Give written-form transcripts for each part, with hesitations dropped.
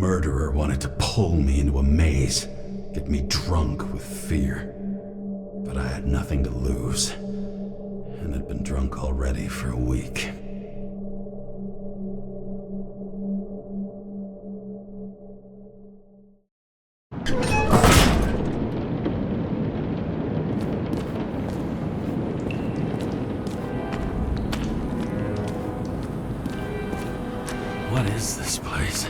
murderer wanted to pull me into a maze, get me drunk with fear. But I had nothing to lose, and had been drunk already for a week. What is this place?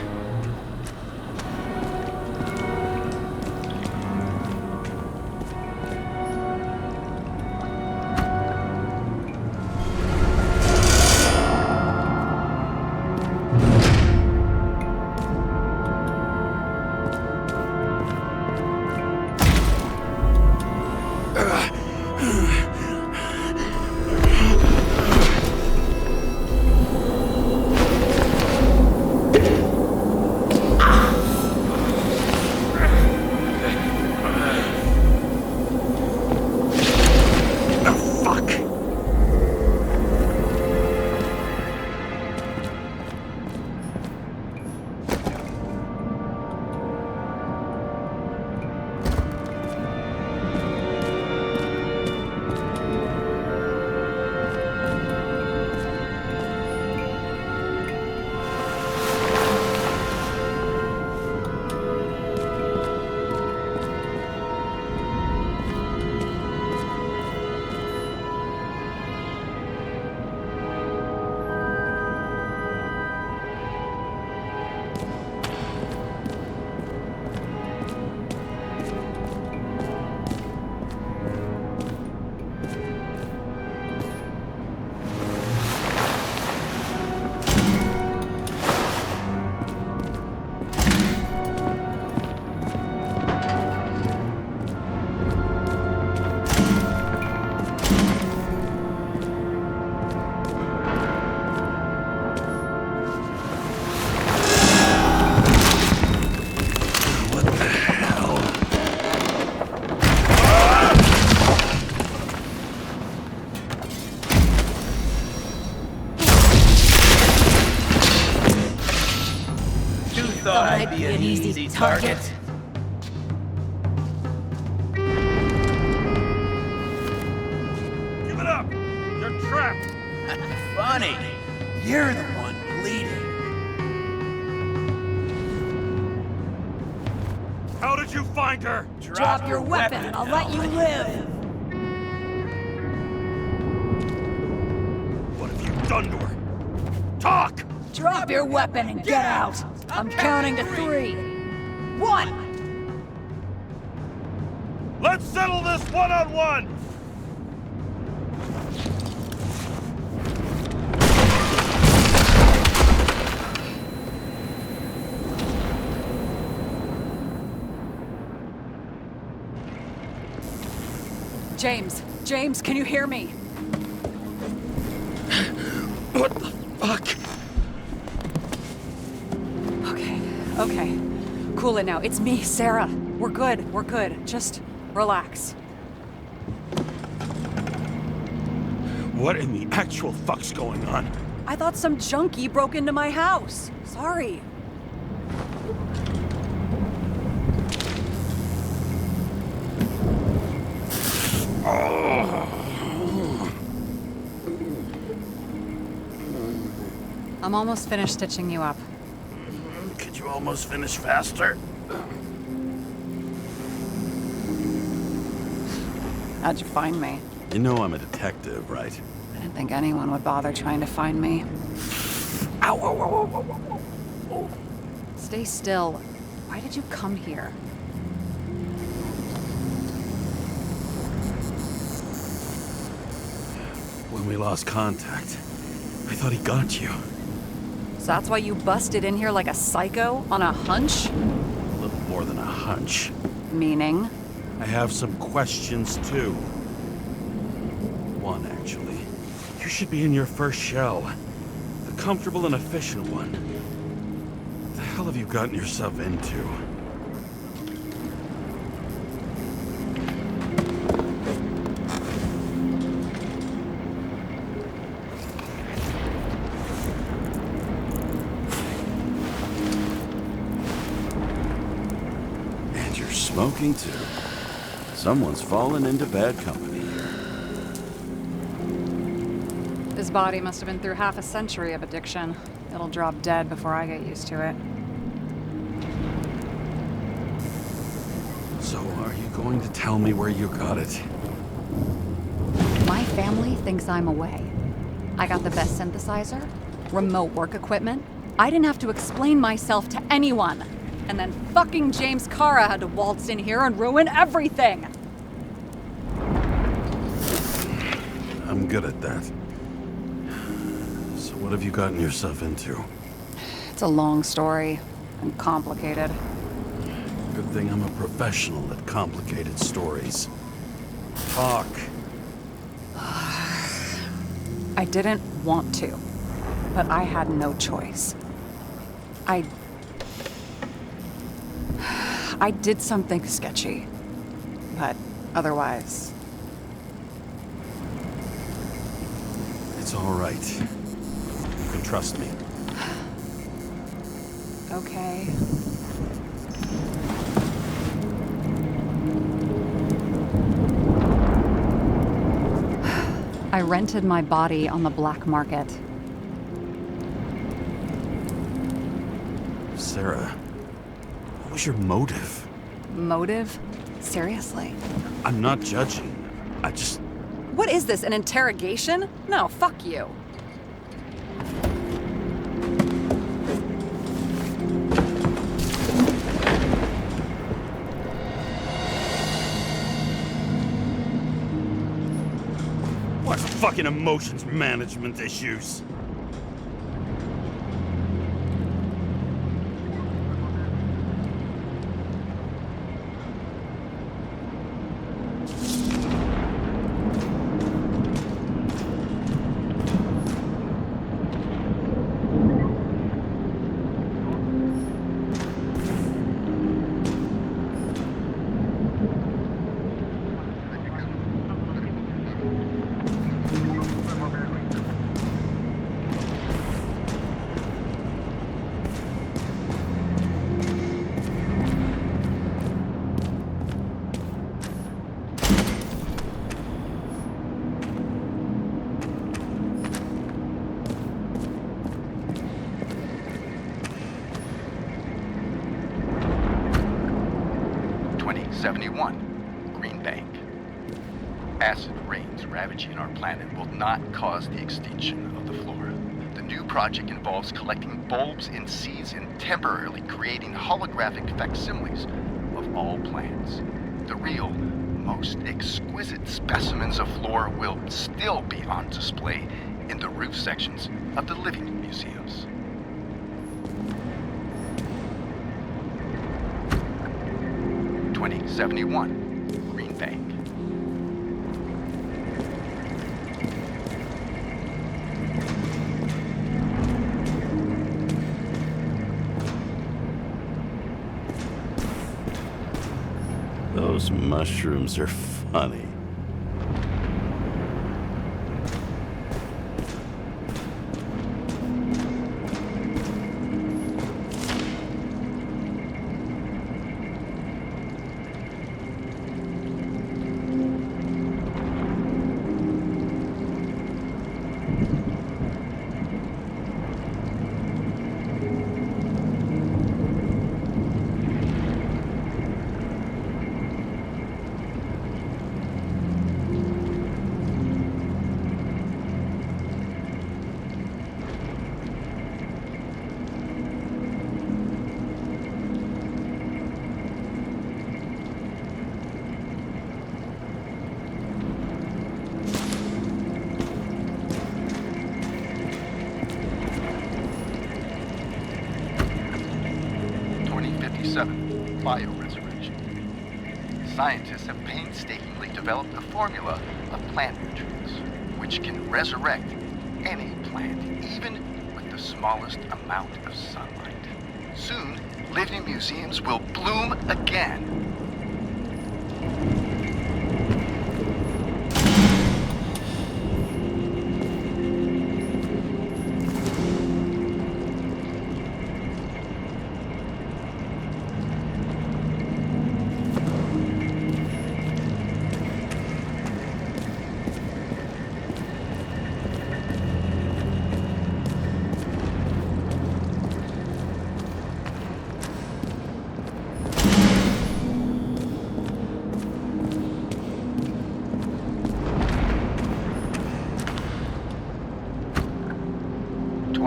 Thought I'd be an easy target. Give it up! You're trapped! Funny. You're the one bleeding. How did you find her? Drop your weapon and I'll let you live. What have you done to her? Talk! Drop your weapon and get out. I'm counting to 3. 1. Let's settle this one-on-one! James, can you hear me? What the fuck? Okay. Cool it now. It's me, Sarah. We're good. Just relax. What in the actual fuck's going on? I thought some junkie broke into my house. Sorry. I'm almost finished stitching you up. Could you almost finish faster? How'd you find me? You know I'm a detective, right? I didn't think anyone would bother trying to find me. Ow, ow, ow, ow, ow, ow. Stay still. Why did you come here? When we lost contact, I thought he got you. So that's why you busted in here like a psycho on a hunch? A little more than a hunch. Meaning? I have some questions, too. One, actually. You should be in your first shell. The comfortable and efficient one. What the hell have you gotten yourself into? Smoking too. Someone's fallen into bad company. His body must have been through half a century of addiction. It'll drop dead before I get used to it. So are you going to tell me where you got it? My family thinks I'm away. I got the best synthesizer, remote work equipment. I didn't have to explain myself to anyone. And then fucking James Cara had to waltz in here and ruin everything. I'm good at that. So what have you gotten yourself into? It's a long story and complicated. Good thing I'm a professional at complicated stories. Talk. I didn't want to, but I had no choice. I did something sketchy, but otherwise... It's all right. You can trust me. Okay. I rented my body on the black market. Sarah, what was your motive? Motive? Seriously? I'm not judging. I just... What is this, an interrogation? No, fuck you. What fucking emotions management issues? Green Bank. Acid rains ravaging our planet will not cause the extinction of the flora. The new project involves collecting bulbs and seeds and temporarily creating holographic facsimiles of all plants. The real, most exquisite specimens of flora will still be on display in the roof sections of the living museums. Green Bank. Those mushrooms are funny. Bioresurrection. Scientists have painstakingly developed a formula of plant nutrients, which can resurrect any plant, even with the smallest amount of sunlight. Soon, living museums will bloom again.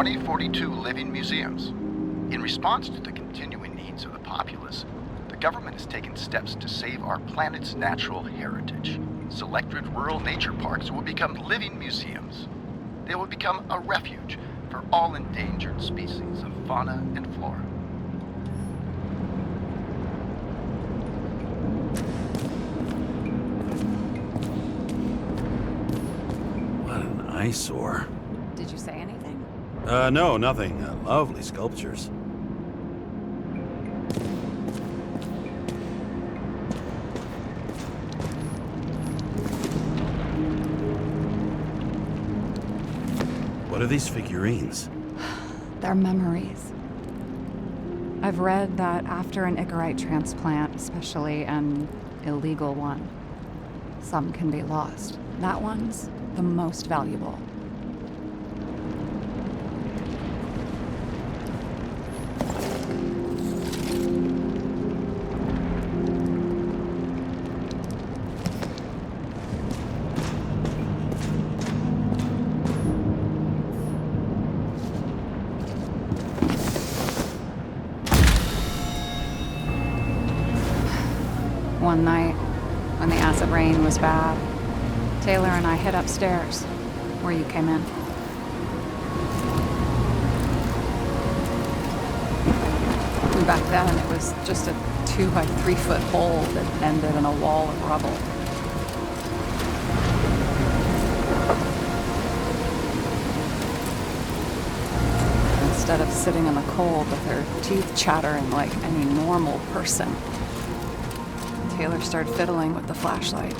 2042 living museums. In response to the continuing needs of the populace, the government has taken steps to save our planet's natural heritage. Selected rural nature parks will become living museums. They will become a refuge for all endangered species of fauna and flora. What an eyesore. Did you say anything? No, nothing. Lovely sculptures. What are these figurines? They're memories. I've read that after an Icarite transplant, especially an illegal one, some can be lost. That one's the most valuable. One night, when the acid rain was bad, Taylor and I hid upstairs, where you came in. And back then, it was just a 2 by 3 foot hole that ended in a wall of rubble. Instead of sitting in the cold with her teeth chattering like any normal person, Taylor started fiddling with the flashlight.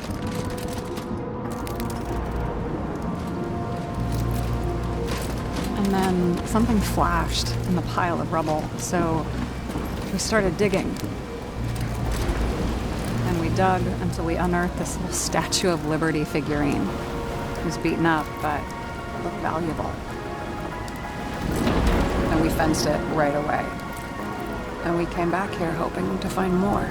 And then something flashed in the pile of rubble, so we started digging. And we dug until we unearthed this little Statue of Liberty figurine. It was beaten up, but looked valuable. And we fenced it right away. And we came back here hoping to find more.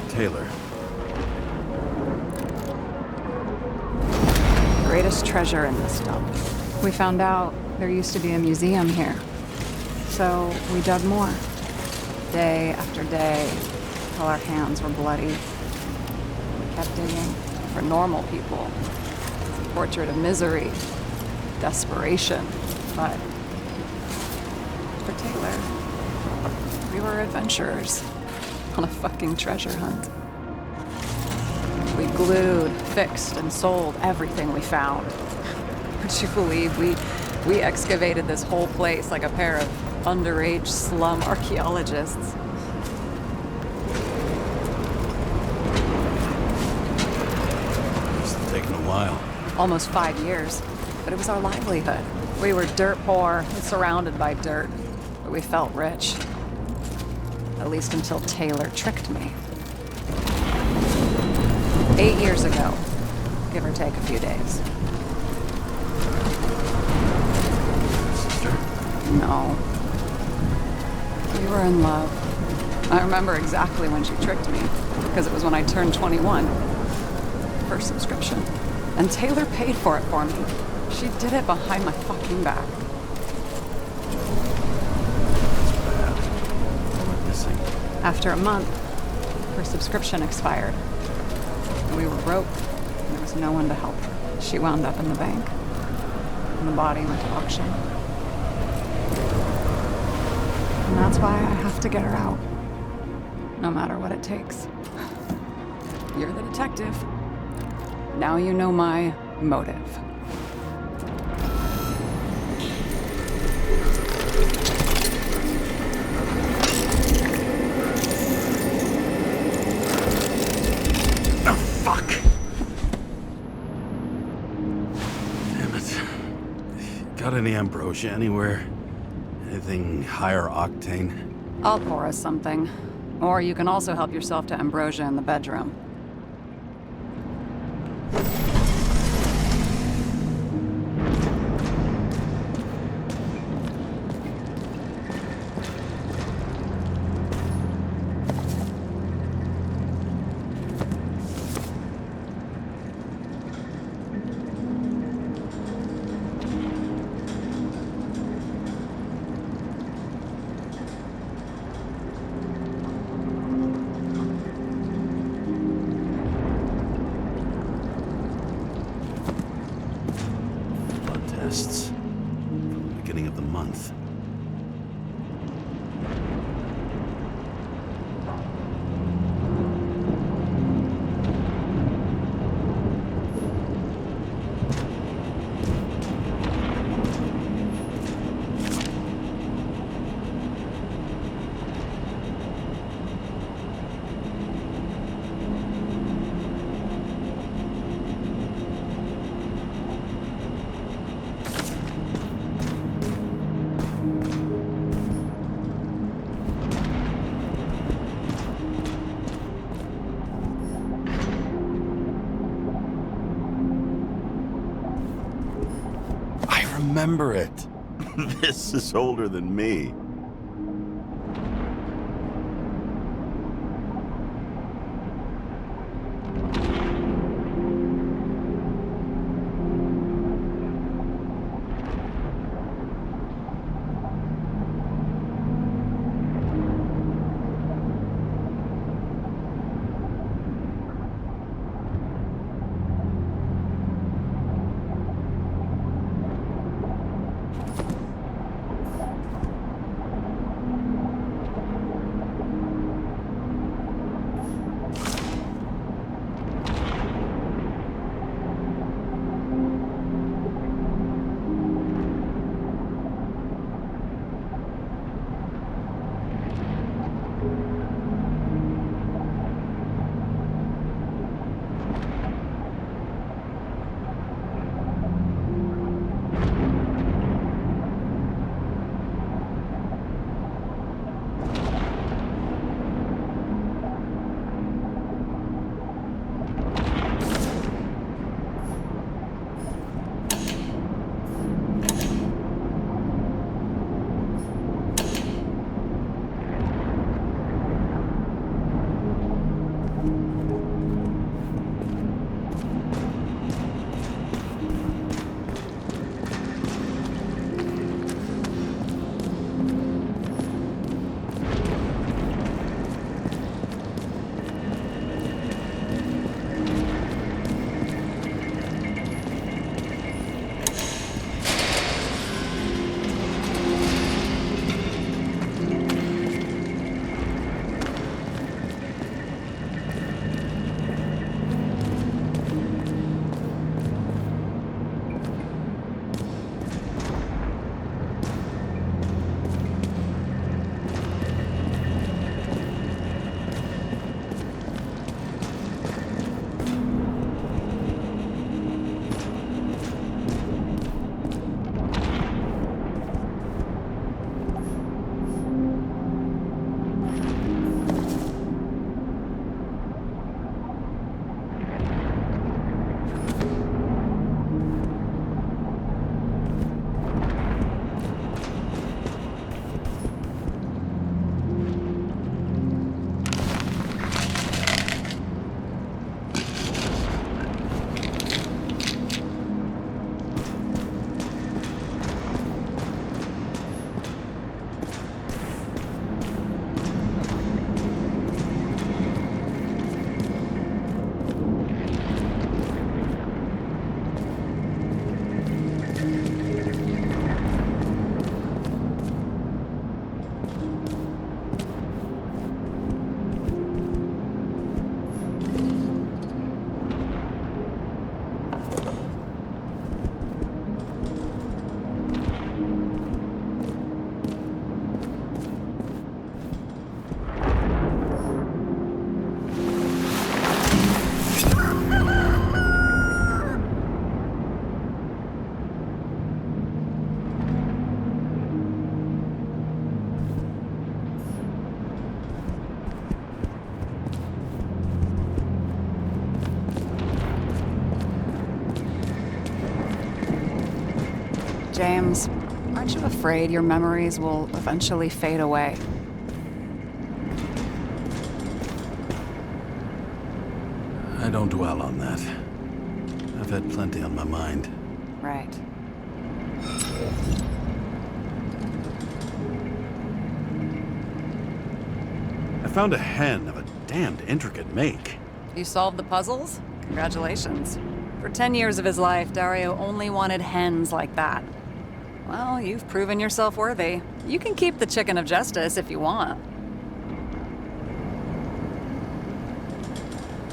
Taylor. Greatest treasure in this dump. We found out there used to be a museum here. So we dug more. Day after day, till our hands were bloody. We kept digging for normal people. It's a portrait of misery, desperation, but for Taylor, we were adventurers on a fucking treasure hunt. We glued, fixed, and sold everything we found. Would you believe we excavated this whole place like a pair of underage slum archaeologists? It's taken a while. Almost 5 years, but it was our livelihood. We were dirt poor and surrounded by dirt, but we felt rich. At least until Taylor tricked me. 8 years ago, give or take a few days. Sister? No. We were in love. I remember exactly when she tricked me, because it was when I turned 21. First subscription. And Taylor paid for it for me. She did it behind my fucking back. After a month, her subscription expired. We were broke, and there was no one to help her. She wound up in the bank, and the body went to auction. And that's why I have to get her out, no matter what it takes. You're the detective. Now you know my motive. Got any ambrosia anywhere? Anything higher octane? I'll pour us something. Or you can also help yourself to ambrosia in the bedroom. beginning of the month. Remember it. This is older than me. James, aren't you afraid your memories will eventually fade away? I don't dwell on that. I've had plenty on my mind. Right. I found a hen of a damned intricate make. You solved the puzzles? Congratulations. For 10 years of his life, Dario only wanted hens like that. Well, you've proven yourself worthy. You can keep the chicken of justice if you want.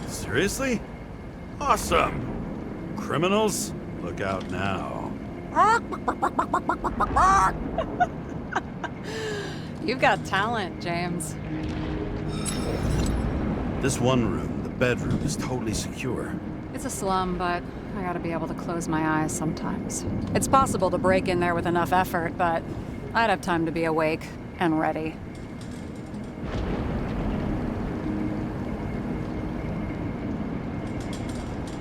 Seriously? Awesome! Criminals, look out now. You've got talent, James. This one room, the bedroom, is totally secure. It's a slum, but I gotta be able to close my eyes sometimes. It's possible to break in there with enough effort, but I'd have time to be awake and ready.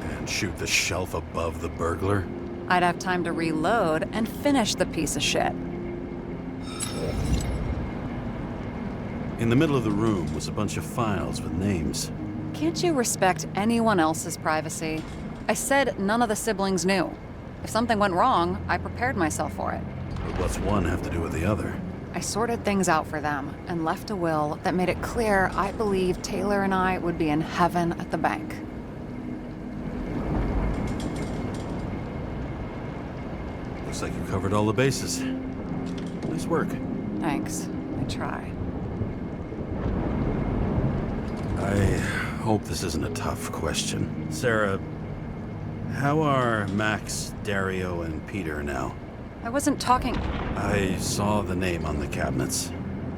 And shoot the shelf above the burglar? I'd have time to reload and finish the piece of shit. In the middle of the room was a bunch of files with names. Can't you respect anyone else's privacy? I said none of the siblings knew. If something went wrong, I prepared myself for it. But what's one have to do with the other? I sorted things out for them and left a will that made it clear I believed Taylor and I would be in heaven at the bank. Looks like you covered all the bases. Nice work. Thanks. I tried. I hope this isn't a tough question. Sarah, how are Max, Dario, and Peter now? I wasn't talking. I saw the name on the cabinets.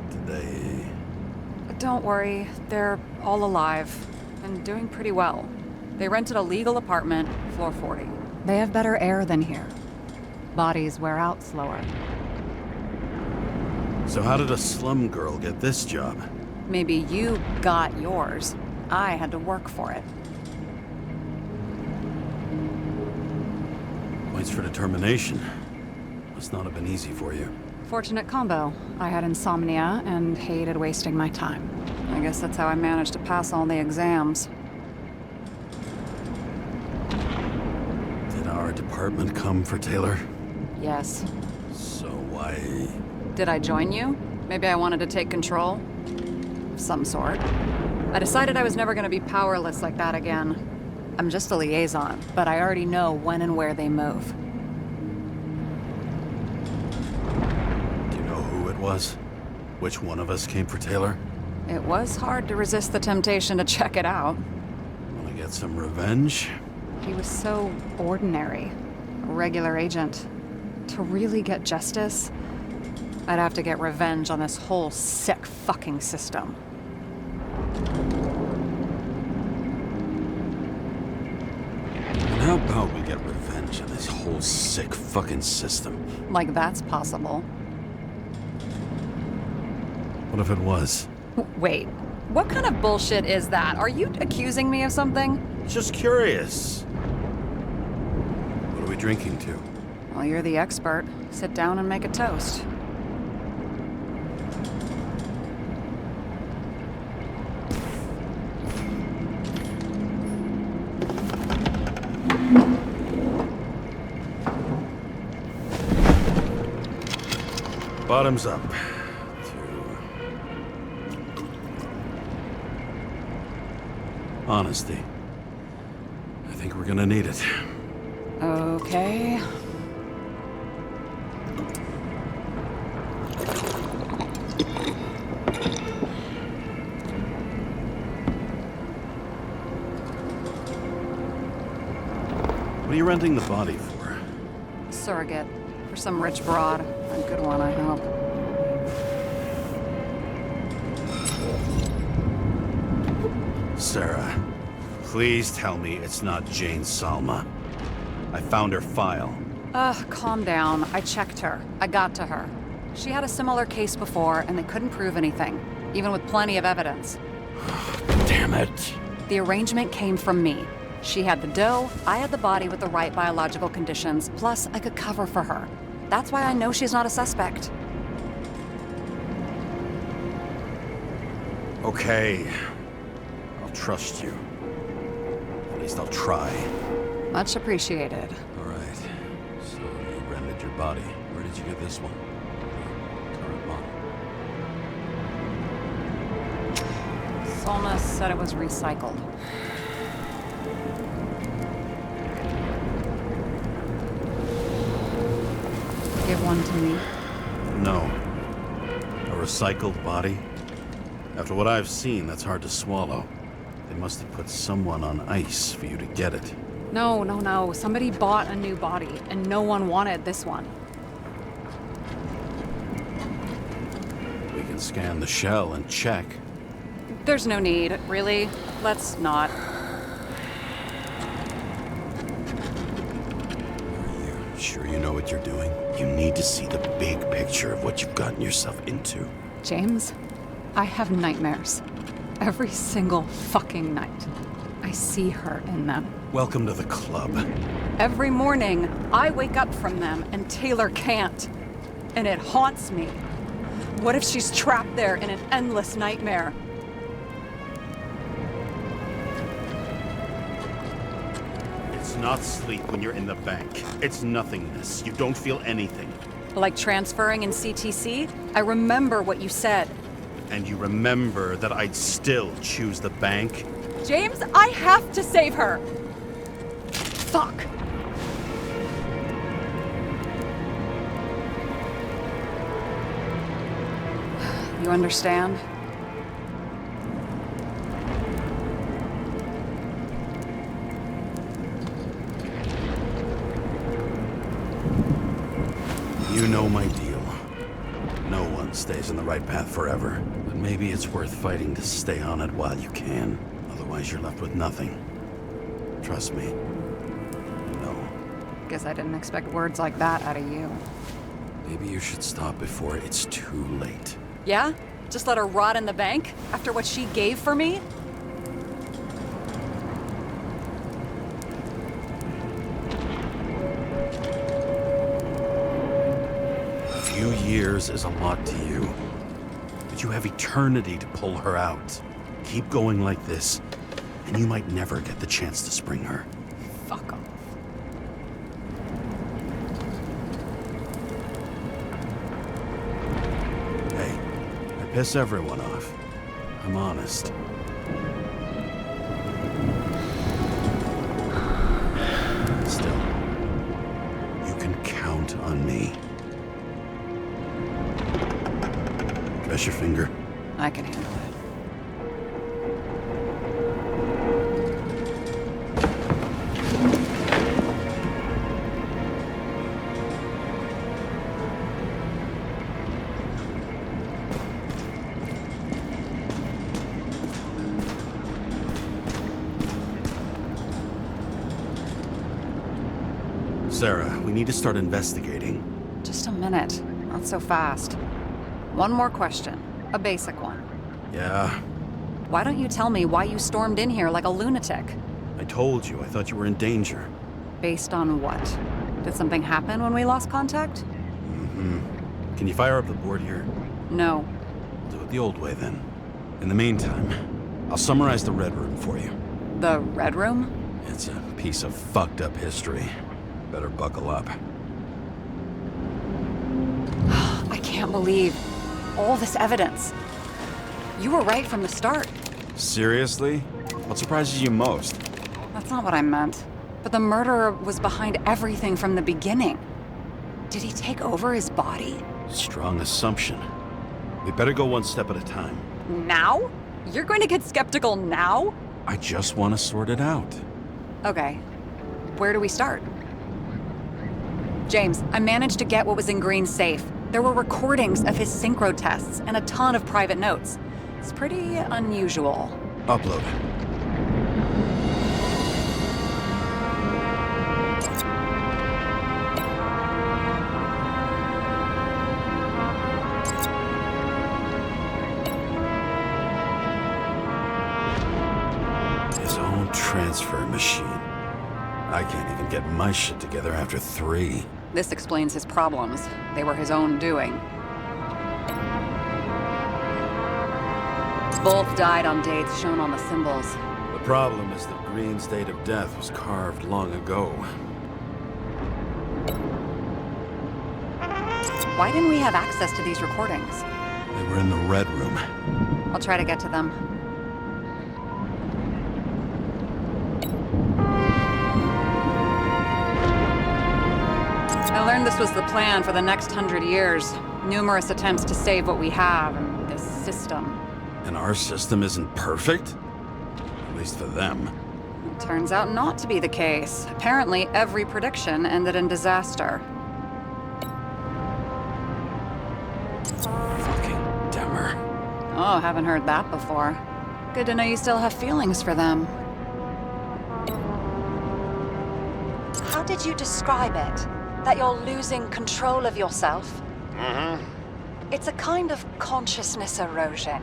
Did they... Don't worry, they're all alive and doing pretty well. They rented a legal apartment, floor 40. They have better air than here. Bodies wear out slower. So how did a slum girl get this job? Maybe you got yours. I had to work for it. Points for determination. Must not have been easy for you. Fortunate combo. I had insomnia and hated wasting my time. I guess that's how I managed to pass all the exams. Did our department come for Taylor? Yes. So why... Did I join you? Maybe I wanted to take control? Of some sort. I decided I was never going to be powerless like that again. I'm just a liaison, but I already know when and where they move. Do you know who it was? Which one of us came for Taylor? It was hard to resist the temptation to check it out. Want to get some revenge? He was so ordinary. A regular agent. To really get justice, I'd have to get revenge on this whole sick fucking system. And how about we get revenge on this whole sick fucking system? Like that's possible. What if it was? Wait, what kind of bullshit is that? Are you accusing me of something? Just curious. What are we drinking to? Well, you're the expert. Sit down and make a toast. Bottoms up. Honesty. I think we're gonna need it. Okay. What are you renting the body for? Surrogate. For some rich broad. A good one, I hope. Sarah, please tell me it's not Jane Salma. I found her file. Calm down. I checked her. I got to her. She had a similar case before, and they couldn't prove anything, even with plenty of evidence. Damn it. The arrangement came from me. She had the dough, I had the body with the right biological conditions, plus I could cover for her. That's why I know she's not a suspect. Okay. I'll trust you. At least I'll try. Much appreciated. All right. So you rented your body. Where did you get this one? Current model. Solna said it was recycled. give one to me? No. A recycled body? After what I've seen, that's hard to swallow. They must have put someone on ice for you to get it. No, no, no. Somebody bought a new body, and no one wanted this one. We can scan the shell and check. There's no need, really. Let's not. Are you sure you know what you're doing? You need to see the big picture of what you've gotten yourself into. James, I have nightmares. Every single fucking night. I see her in them. Welcome to the club. Every morning, I wake up from them and Taylor can't. And it haunts me. What if she's trapped there in an endless nightmare? It's not sleep when you're in the bank. It's nothingness. You don't feel anything. Like transferring in CTC? I remember what you said. And you remember that I'd still choose the bank? James, I have to save her! Fuck! You understand? You know my deal. No one stays in the right path forever. But maybe it's worth fighting to stay on it while you can. Otherwise, you're left with nothing. Trust me. No. Guess I didn't expect words like that out of you. Maybe you should stop before it's too late. Yeah? Just let her rot in the bank? After what she gave for me? A few years is a lot to you. But you have eternity to pull her out. Keep going like this, and you might never get the chance to spring her. Fuck off. Hey, I piss everyone off. I'm honest. Still, you can count on me. Press your finger. I can handle it. Sarah, we need to start investigating. Just a minute. Not so fast. One more question. A basic one. Yeah, Why don't you tell me why you stormed in here like a lunatic? I told you. I thought you were in danger. Based on what? Did something happen when we lost contact? Can you fire up the board here? No. Do it the old way, then. In the meantime, I'll summarize the Red Room for you. The Red Room? It's a piece of fucked up history. Better buckle up. I can't believe all this evidence. You were right from the start. Seriously? What surprises you most? That's not what I meant. But the murderer was behind everything from the beginning. Did he take over his body? Strong assumption. We better go one step at a time. Now? You're going to get skeptical now? I just want to sort it out. Okay. Where do we start? James, I managed to get what was in Green's safe. There were recordings of his synchro tests and a ton of private notes. It's pretty unusual. Upload. His own transfer machine. I can't even get my shit together after 3. This explains his problems. They were his own doing. Both died on dates shown on the symbols. The problem is that Green's date of death was carved long ago. Why didn't we have access to these recordings? They were in the Red Room. I'll try to get to them. I learned learned this was the plan for the next 100 years. Numerous attempts to save what we have in this system. And our system isn't perfect? At least for them. It turns out not to be the case. Apparently, every prediction ended in disaster. Fucking Demmer. Oh, haven't heard that before. Good to know you still have feelings for them. How did you describe it? That you're losing control of yourself? Mm-hmm. It's a kind of consciousness erosion.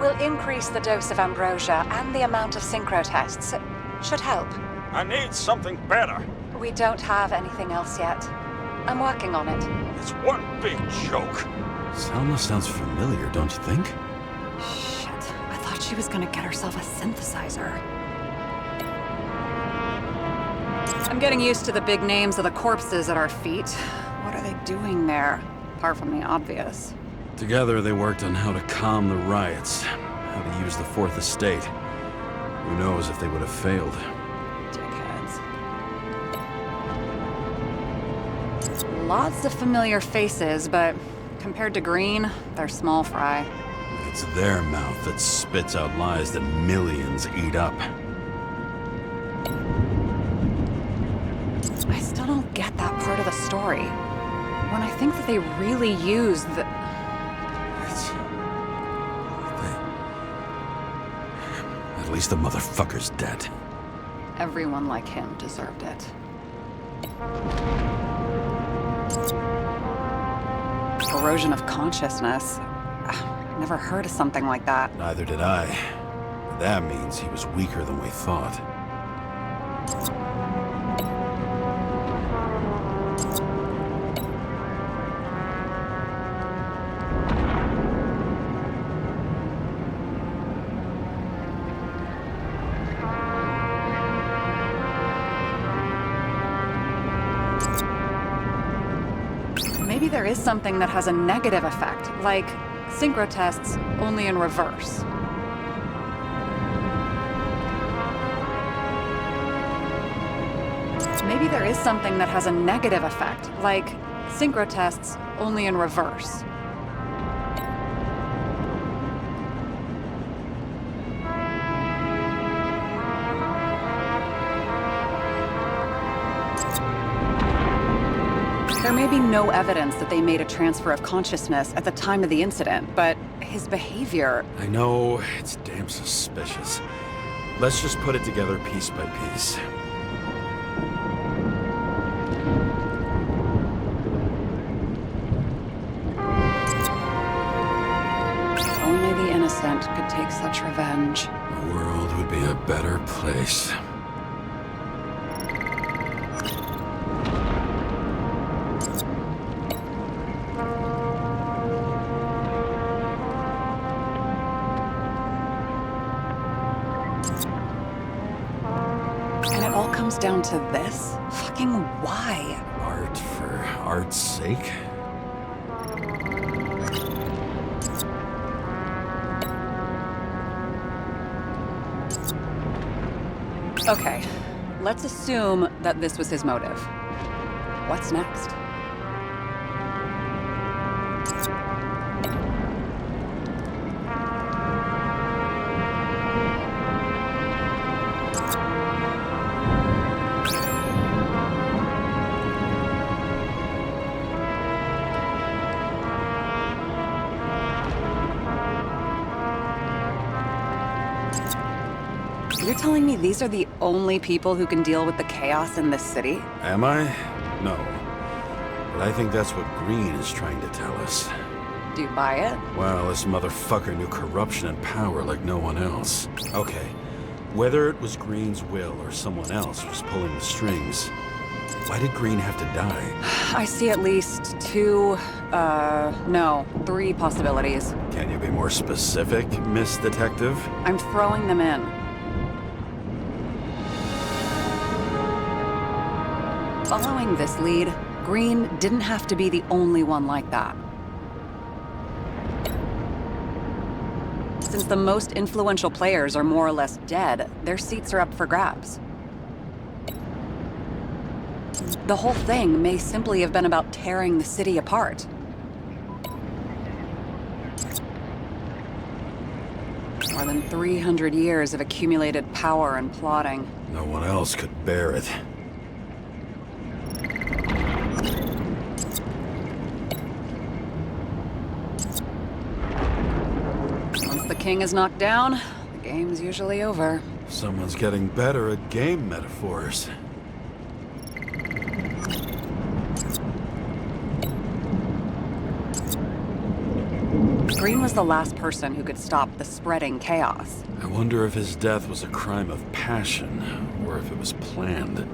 We'll increase the dose of ambrosia and the amount of synchro tests. It should help. I need something better. We don't have anything else yet. I'm working on it. It's one big joke. Selma sounds familiar, don't you think? Shit, I thought she was gonna get herself a synthesizer. I'm getting used to the big names of the corpses at our feet. What are they doing there? Apart from the obvious. Together they worked on how to calm the riots, how to use the Fourth Estate. Who knows if they would have failed. Dickheads. Lots of familiar faces, but compared to Green, they're small fry. It's their mouth that spits out lies that millions eat up. I still don't get that part of the story. When I think that they really used the... At least the motherfucker's dead. Everyone like him deserved it. Erosion of consciousness. Never heard of something like that. Neither did I. But that means he was weaker than we thought. Maybe there is something that has a negative effect, like synchro tests, only in reverse. Maybe there is something that has a negative effect, like synchro tests, only in reverse. There may be no evidence that they made a transfer of consciousness at the time of the incident, but his behavior... I know, it's damn suspicious. Let's just put it together piece by piece. If only the innocent could take such revenge. The world would be a better place. Down to this? Fucking why? Art for art's sake? Okay, let's assume that this was his motive. What's next? You're telling me these are the only people who can deal with the chaos in this city? Am I? No. But I think that's what Green is trying to tell us. Do you buy it? Well, this motherfucker knew corruption and power like no one else. Okay, whether it was Green's will or someone else was pulling the strings, why did Green have to die? I see at least three possibilities. Can you be more specific, Miss Detective? I'm throwing them in. Following this lead, Green didn't have to be the only one like that. Since the most influential players are more or less dead, their seats are up for grabs. The whole thing may simply have been about tearing the city apart. More than 300 years of accumulated power and plotting. No one else could bear it. Once the king is knocked down, the game's usually over. Someone's getting better at game metaphors. Green was the last person who could stop the spreading chaos. I wonder if his death was a crime of passion, or if it was planned.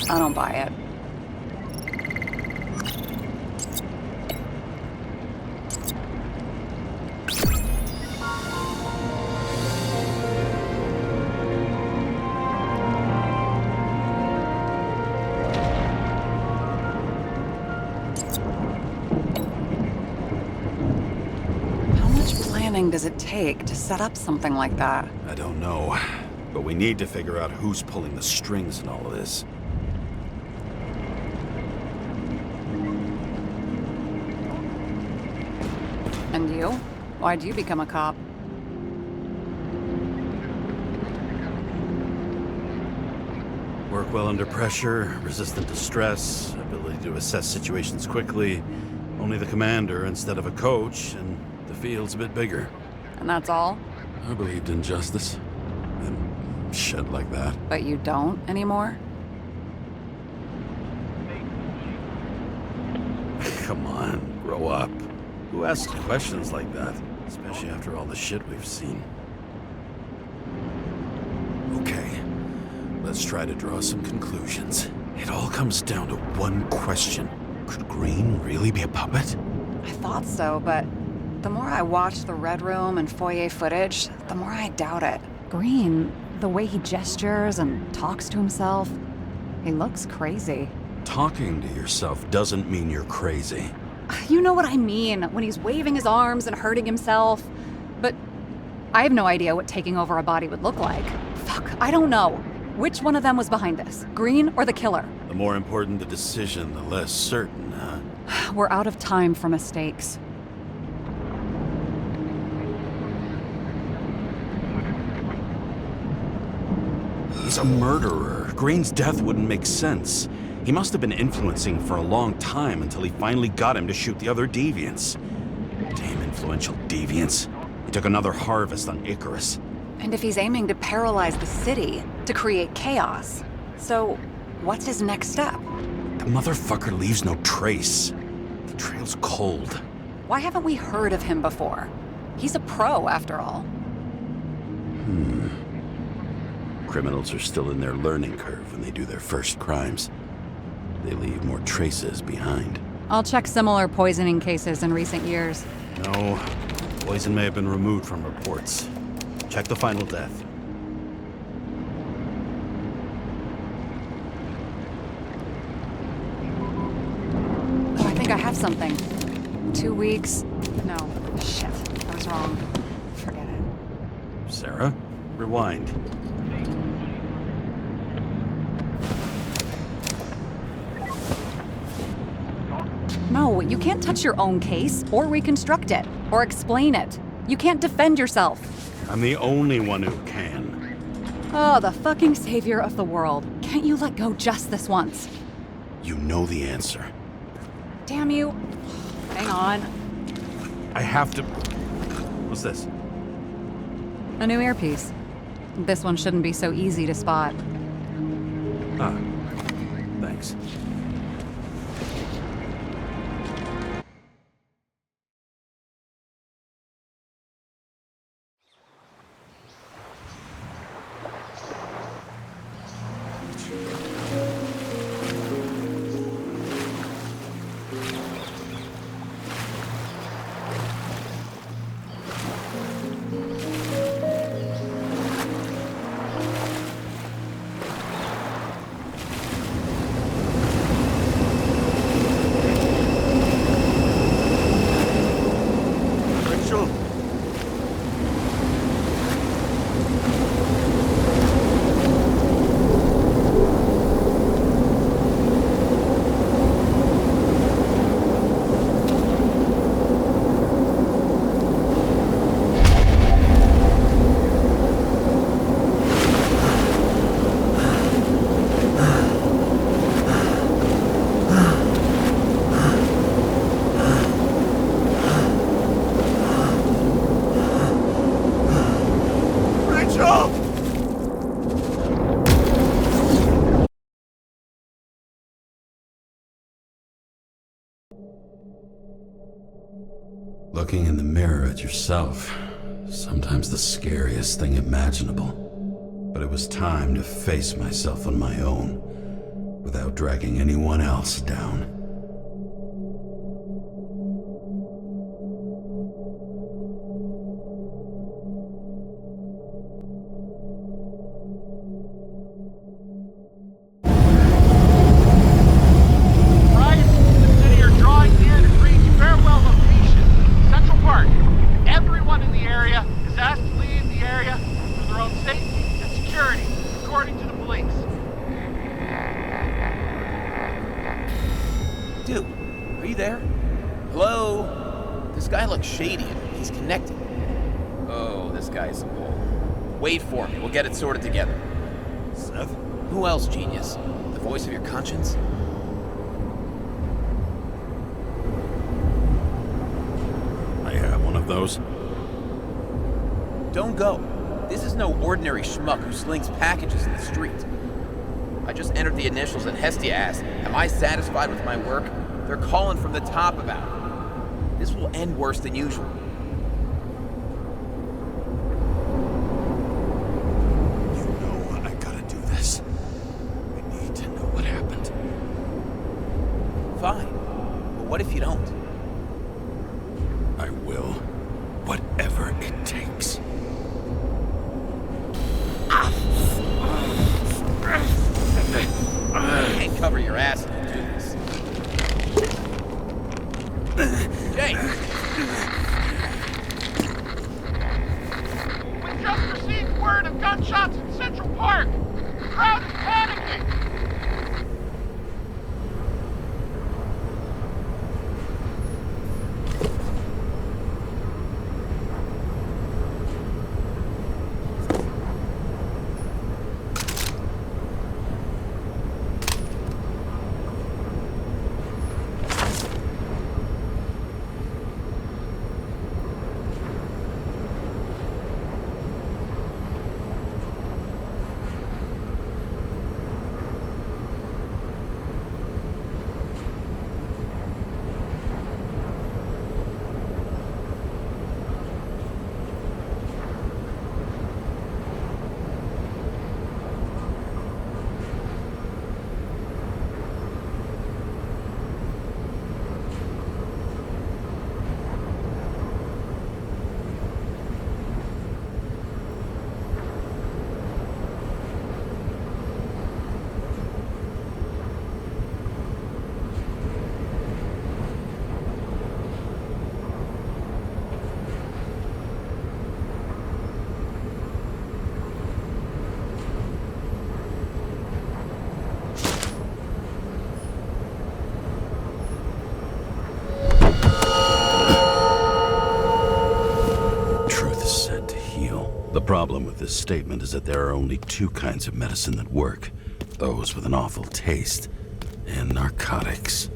I don't buy it. How much planning does it take to set up something like that? I don't know, but we need to figure out who's pulling the strings in all of this. And you? Why'd you become a cop? Work well under pressure, resistant to stress, ability to assess situations quickly. Only the commander instead of a coach, and the field's a bit bigger. And that's all? I believed in justice. And shit like that. But you don't anymore? Come on, grow up. Who asks questions like that? Especially after all the shit we've seen. Okay, let's try to draw some conclusions. It all comes down to one question. Could Green really be a puppet? I thought so, but the more I watch the Red Room and foyer footage, the more I doubt it. Green, the way he gestures and talks to himself, he looks crazy. Talking to yourself doesn't mean you're crazy. You know what I mean, when he's waving his arms and hurting himself. But I have no idea what taking over a body would look like. Fuck, I don't know. Which one of them was behind this, Green or the killer? The more important the decision, the less certain, huh? We're out of time for mistakes. He's a murderer. Green's death wouldn't make sense. He must have been influencing for a long time until he finally got him to shoot the other deviants. Damn influential deviants. He took another harvest on Icarus. And if he's aiming to paralyze the city, to create chaos, so what's his next step? The motherfucker leaves no trace. The trail's cold. Why haven't we heard of him before? He's a pro, after all. Criminals are still in their learning curve when they do their first crimes. They leave more traces behind. I'll check similar poisoning cases in recent years. No, poison may have been removed from reports. Check the final death. Oh, I think I have something. 2 weeks. No, shit, I was wrong. Forget it. Sarah, rewind. No, you can't touch your own case, or reconstruct it, or explain it. You can't defend yourself. I'm the only one who can. Oh, the fucking savior of the world. Can't you let go just this once? You know the answer. Damn you. Hang on. I have to... What's this? A new earpiece. This one shouldn't be so easy to spot. Ah, thanks. Looking in the mirror at yourself, sometimes the scariest thing imaginable. But it was time to face myself on my own, without dragging anyone else down. Dude, are you there? Hello? This guy looks shady. He's connected. Oh, this guy's a bull. Wait for me. We'll get it sorted together. Seth? Who else, genius? The voice of your conscience? I have one of those. Don't go. This is no ordinary schmuck who slings packages in the street. I just entered the initials and Hestia asked, am I satisfied with my work? They're calling from the top about it. This will end worse than usual. You know I gotta do this. I need to know what happened. Fine. But what if you don't? I will. Whatever it takes. You can't cover your ass if you do this. Jay! We just received word of gunshots in Central Park. The crowd is panicking. The problem with this statement is that there are only two kinds of medicine that work. Those with an awful taste and narcotics.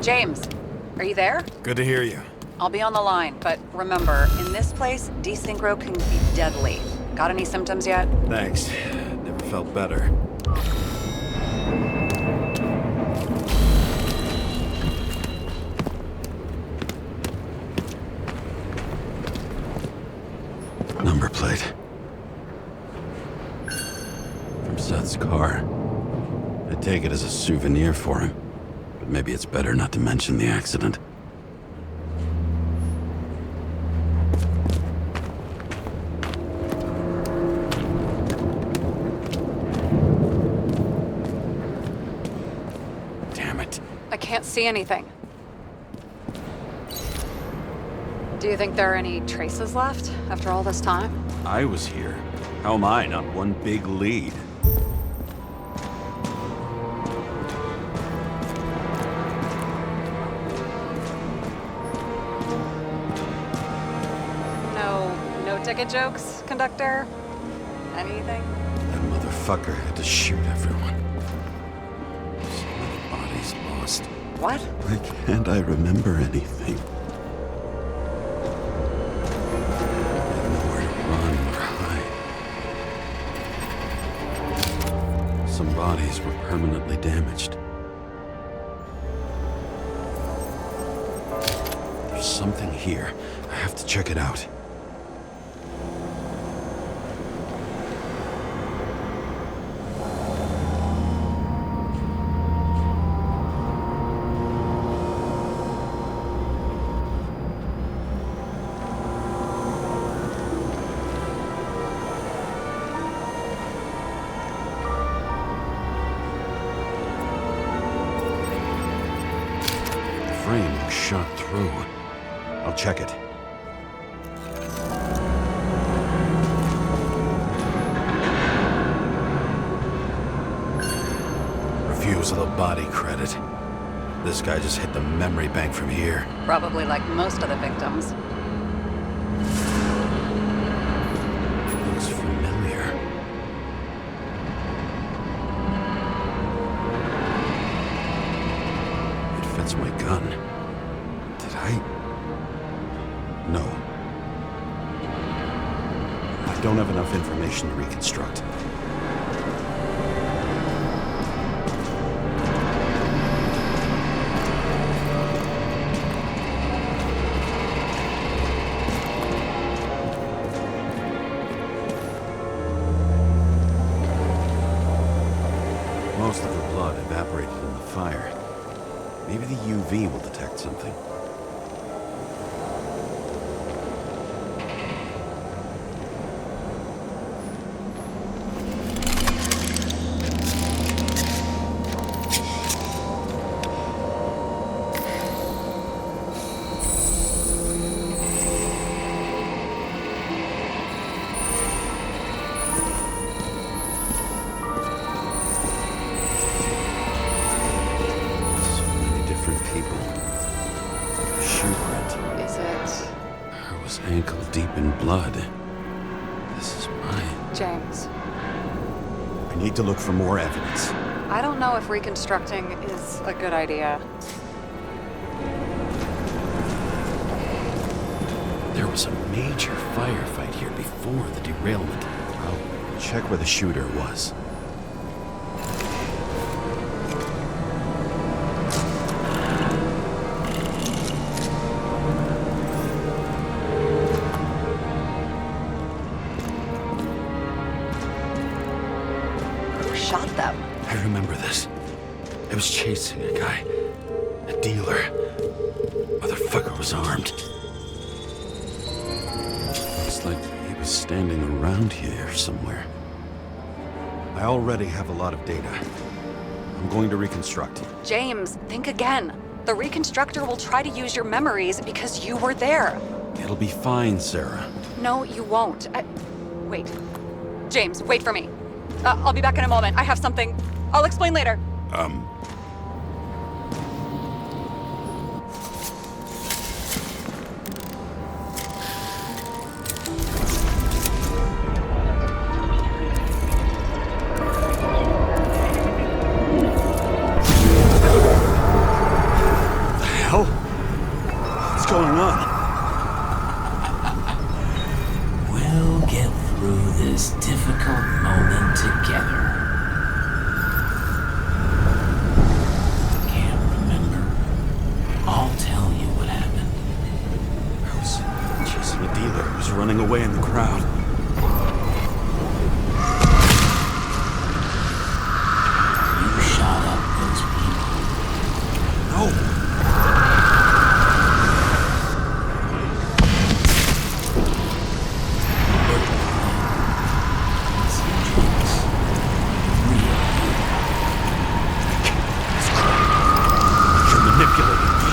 James, are you there? Good to hear you. I'll be on the line, but remember, in this place, desynchro can be deadly. Got any symptoms yet? Thanks. Never felt better. it as a souvenir for him. But maybe it's better not to mention the accident. Damn it. I can't see anything. Do you think there are any traces left after all this time? I was here. How am I not one big lead? No ticket jokes, conductor? Anything? That motherfucker had to shoot everyone. So many bodies lost. What? Why can't I remember anything? Some bodies were permanently damaged. There's something here. I have to check it out. Frame was shot through. I'll check it. Refusal of body credit. This guy just hit the memory bank from here. Probably like most of the victims. Looks familiar. It fits my gun. Did I? No. I don't have enough information to reconstruct. Most of the blood evaporated in the fire. Maybe the UV will detect something. Ankle deep in blood. This is mine. James. I need to look for more evidence. I don't know if reconstructing is a good idea. There was a major firefight here before the derailment. I'll check where the shooter was. Shot them. I remember this. I was chasing a guy. A dealer. Motherfucker was armed. Looks like he was standing around here somewhere. I already have a lot of data. I'm going to reconstruct. James, think again. The reconstructor will try to use your memories because you were there. It'll be fine, Sarah. No, you won't. Wait. James, wait for me. I'll be back in a moment. I have something. I'll explain later. What the hell? What's going on? We'll get through this difficult moment together. You're manipulating me.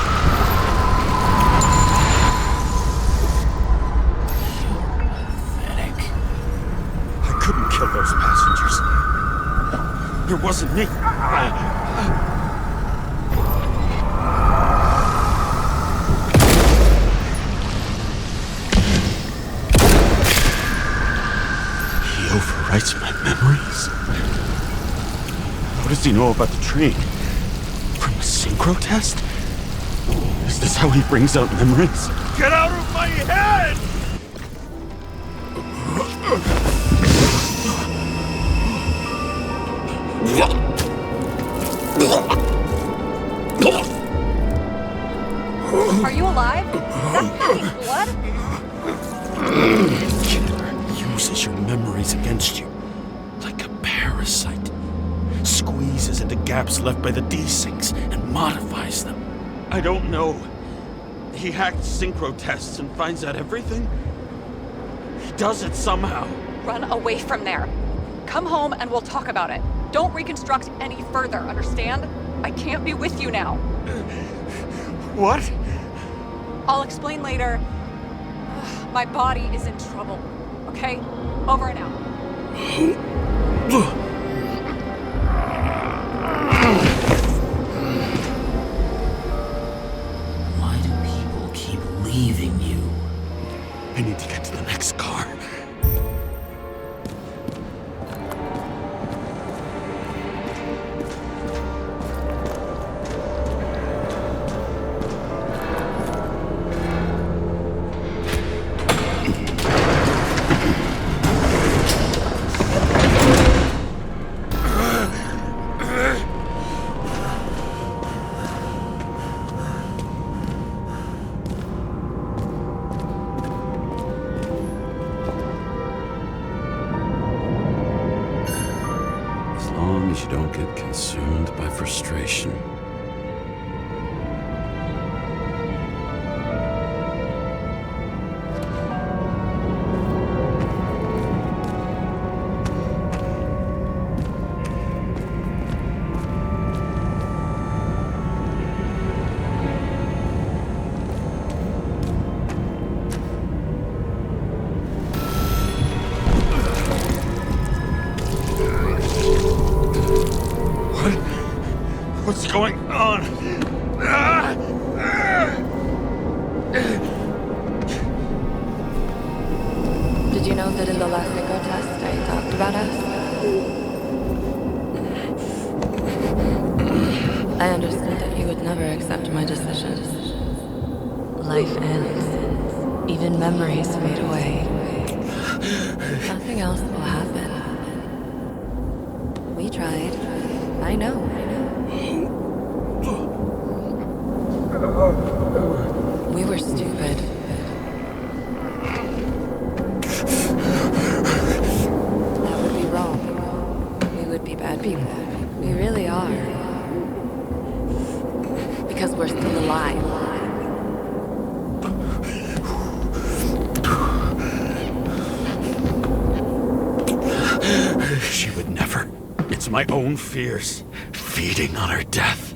Pathetic. I couldn't kill those passengers. It wasn't me. He overwrites my memories. What does he know about the train? From a synchro test? Is this how he brings out memories? Get out of my head! Are you alive? Is that fake blood? Killer uses your memories against you like a parasite. Squeezes into gaps left by the desyncs and modifies them. I don't know. He hacked synchro tests and finds out everything? He does it somehow. Run away from there. Come home and we'll talk about it. Don't reconstruct any further, understand? I can't be with you now. What? I'll explain later. My body is in trouble. Okay? Over and out. Why do people keep leaving you? I need to get to the next car. As long as you don't get consumed by frustration. What's going on? Did you know that in the last synchro test I talked about us? I understood that you would never accept my decisions. Life ends. Even memories fade away. Nothing else will happen. We tried. I know. We were stupid. That would be wrong. We would be bad people. We really are. Because we're still alive. She would never. It's my own fears feeding on her death.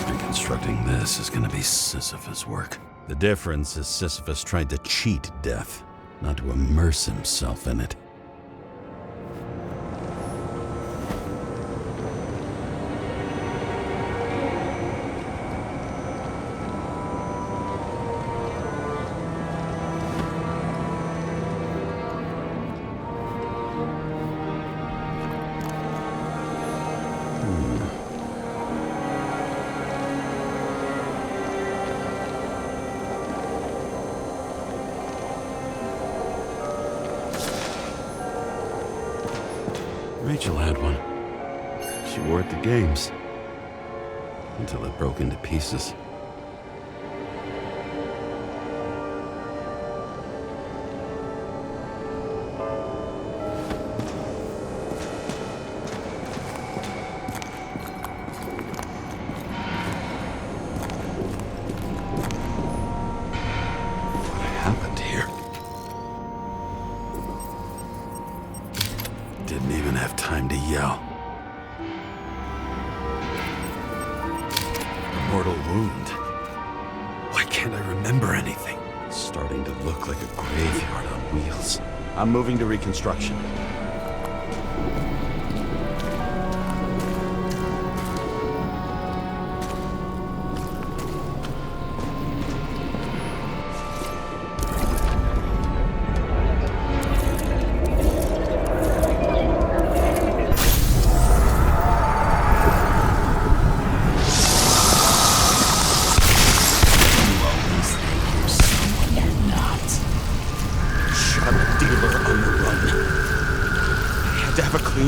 Reconstructing this is gonna be Sisyphus work. The difference is Sisyphus tried to cheat death, not to immerse himself in it. Rachel had one. She wore it to games. Until it broke into pieces. didn't even have time to yell. A mortal wound. Why can't I remember anything? It's starting to look like a graveyard on wheels. I'm moving to reconstruction.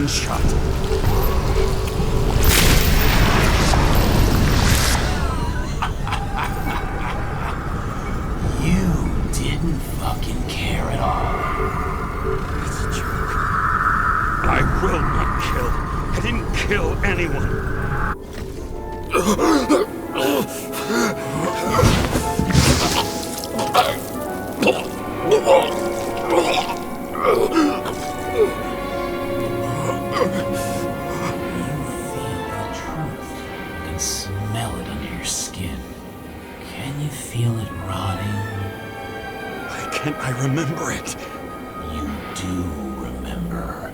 Shot. You didn't fucking care at all. It's a joke. I will not kill. I didn't kill anyone. I remember it. You do remember.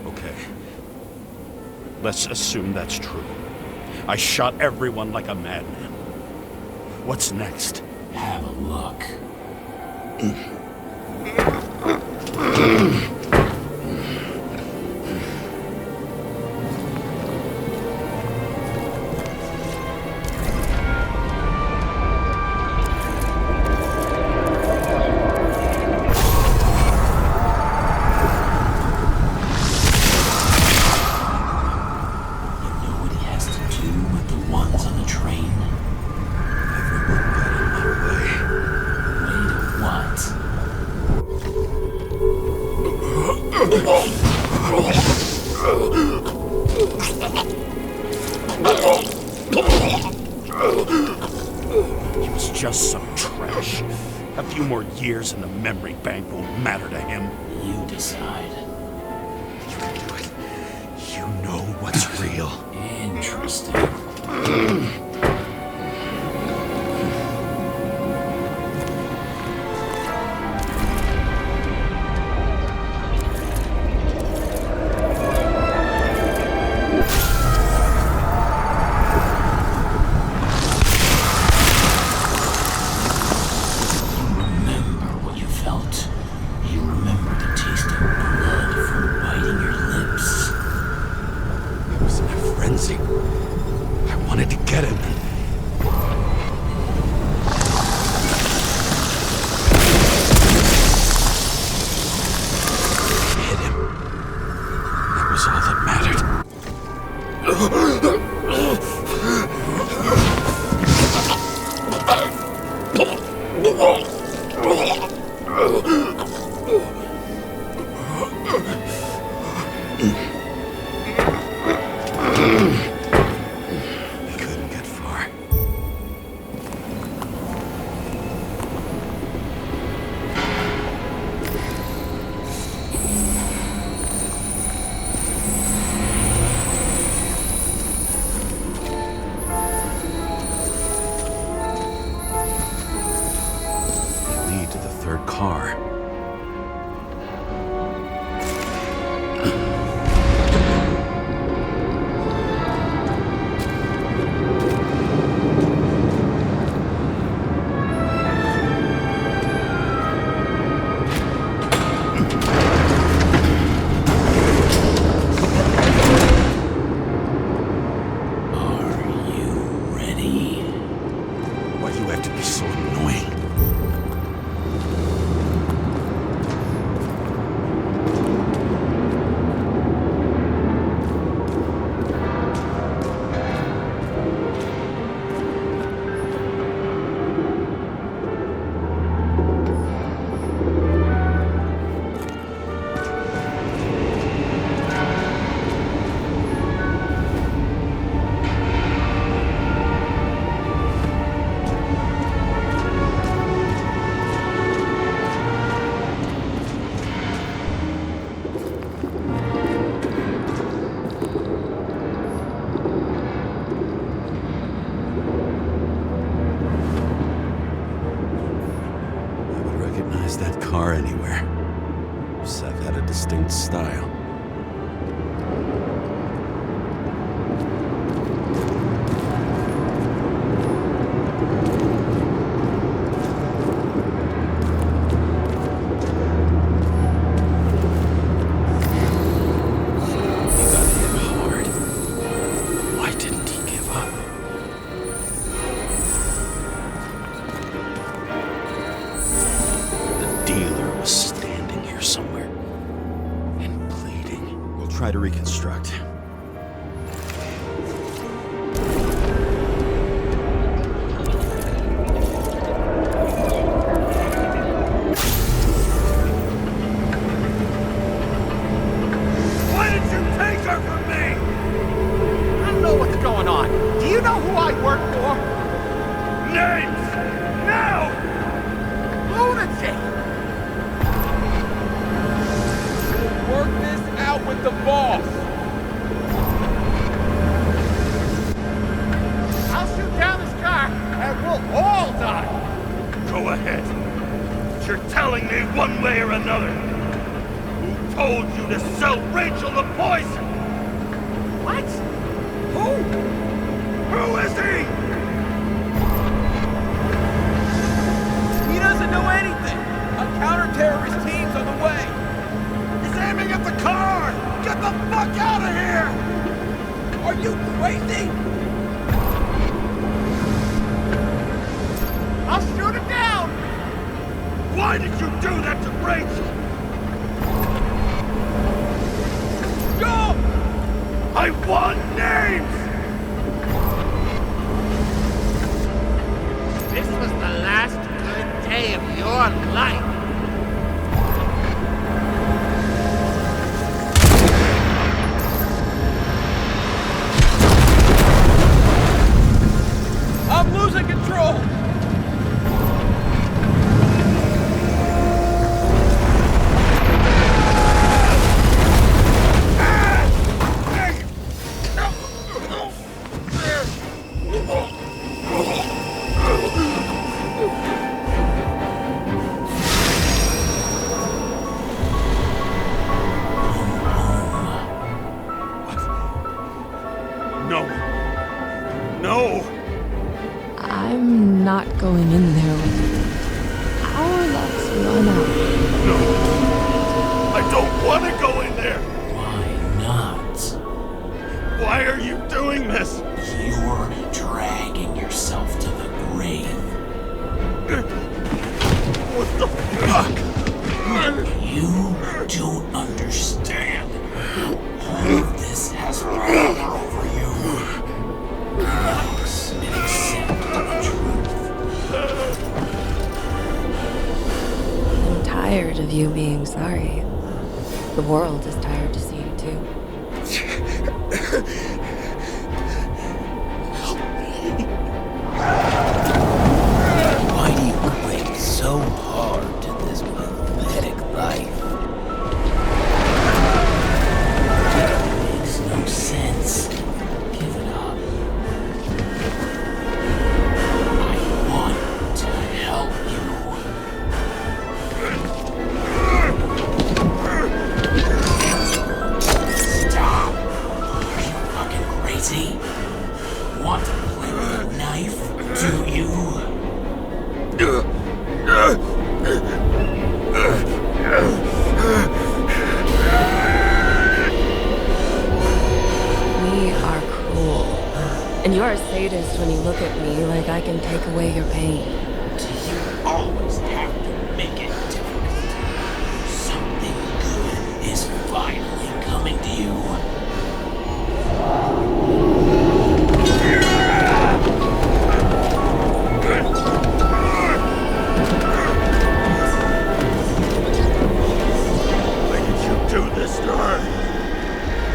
Okay. Let's assume that's true. I shot everyone like a madman. What's next? Have a look. He was just some trash. A few more years in the memory bank won't matter to him. You decide. You can do it. You know what's real. Interesting. I wanted to get him. Hit him. That was all that mattered. Couldn't get far. They lead to the third car. Why do you have to be so annoying? recognize that car anywhere. Seth had a distinct style. Try to reconstruct. Why did you take her from me? I don't know what's going on. Do you know who I work for? Names! Now! Lunatic! Work this out with the boss! I'll shoot down this car and we'll all die! Go ahead. But you're telling me one way or another. Who told you to sell Rachel the poison? What? Who? Who is he? He doesn't know anything! A counter-terrorist team's on the way! Aiming at the car! Get the fuck out of here! Are you crazy? I'll shoot him down! Why did you do that to Rachel? Go! I want names! This was the last good day of your life. I'm losing control! No. No! I'm not going in there with you. Our luck's run out. No! I don't want to go in there! Why not? Why are you doing this? You're dragging yourself to the grave. What the fuck? You don't understand. All of this has power over you. Relax and accept the truth. I'm tired of you being sorry. The world is tired to see you too. Why do you cling so hard to this pathetic life? It makes no sense. Give it up. I want to help you. Stop! Are you fucking crazy? Want to play with a knife? Do you? We are cruel. And you're a sadist when you look at me like I can take away your pain. Do you always have to make it difficult? Something good is finally coming to you. Why did you do this to her?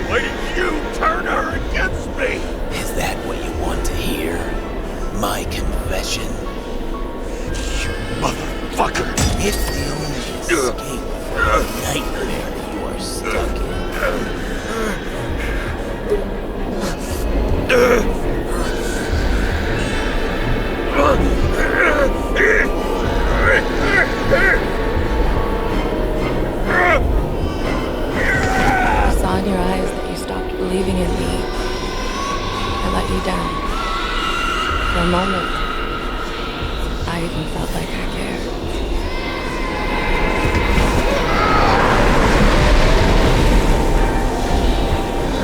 Why did you turn her against me? Is that what you want to hear? My confession? You motherfucker! It's the only escape from the nightmare you are stuck in. moment, I even felt like I cared.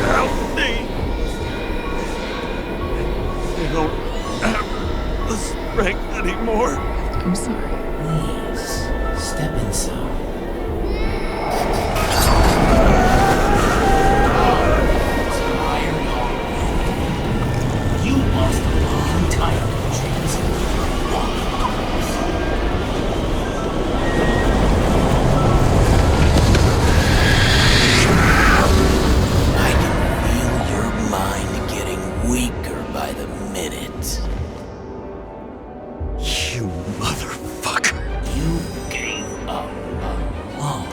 Help me! I don't have the strength anymore. I'm sorry. Please, step inside. Tired already. You lost a long time ago, James. I can feel your mind getting weaker by the minute. You motherfucker. You gave up a long,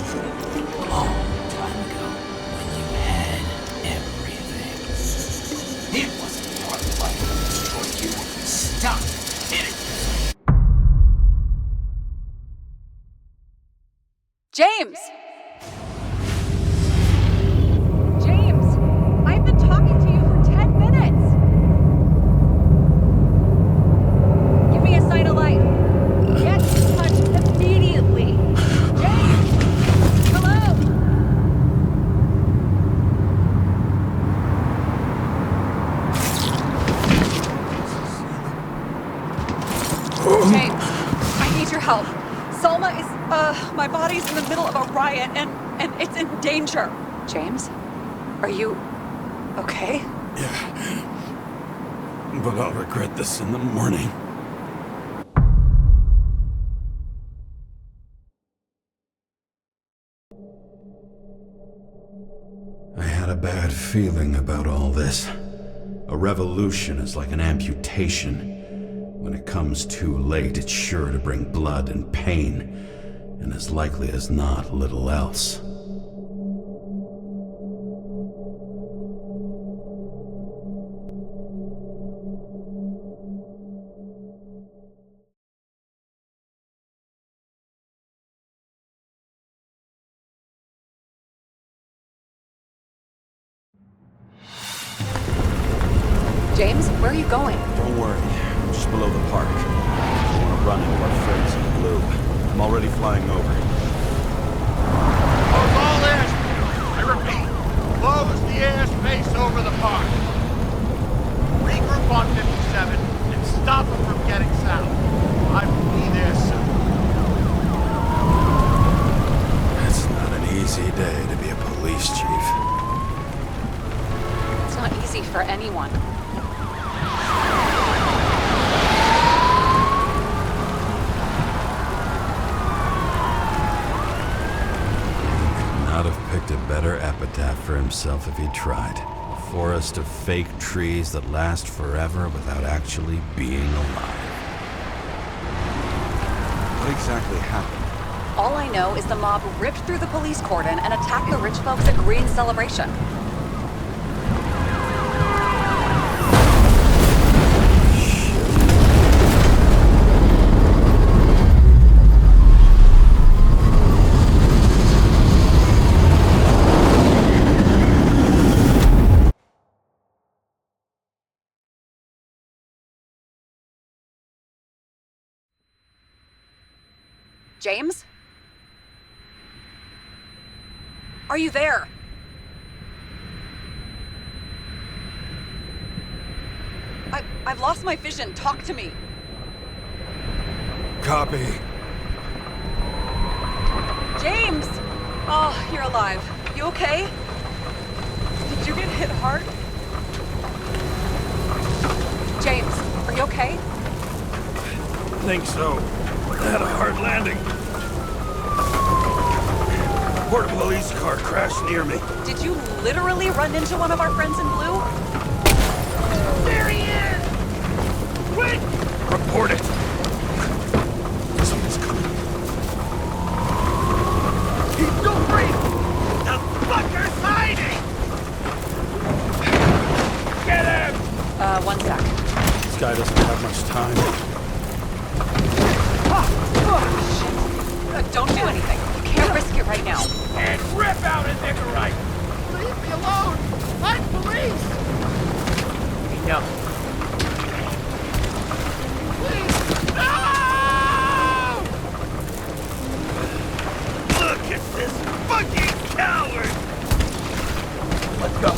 long time ago when you had everything. It wasn't your life that destroyed you. Stop hitting me. James! James! I've been talking to you for 10 minutes! Give me a sign of life. Get in touch immediately. James! Hello? James, I need your help. Salma is, my body's in the middle of a riot and it's in danger. James? Are you okay? Yeah. But I'll regret this in the morning. I had a bad feeling about all this. A revolution is like an amputation. When it comes too late, it's sure to bring blood and pain, and as likely as not, little else. James, where are you going? Don't worry, I'm just below the park. I want to run into our friends in blue. I'm already flying over. Close all airspace. I repeat, close the airspace over the park. Regroup on 57 and stop them from getting south. I will be there soon. It's not an easy day to be a police chief. It's not easy for anyone. Not have picked a better epitaph for himself if he tried. A forest of fake trees that last forever without actually being alive. What exactly happened? All I know is the mob ripped through the police cordon and attacked the rich folks at Green's celebration. James? Are you there? I've lost my vision. Talk to me. Copy. James! Oh, you're alive. You okay? Did you get hit hard? James, are you okay? I think so. I had a hard landing. A port police car crashed near me. Did you literally run into one of our friends in blue? There he is! Quick! Report it. Someone's coming. He's still breathing! The fucker's hiding! Get him! One sec. This guy doesn't have much time. Don't do anything. You can't risk it right now. And rip out a nigger right! Leave me alone! I'm police! No. Look at this fucking coward! Let's go.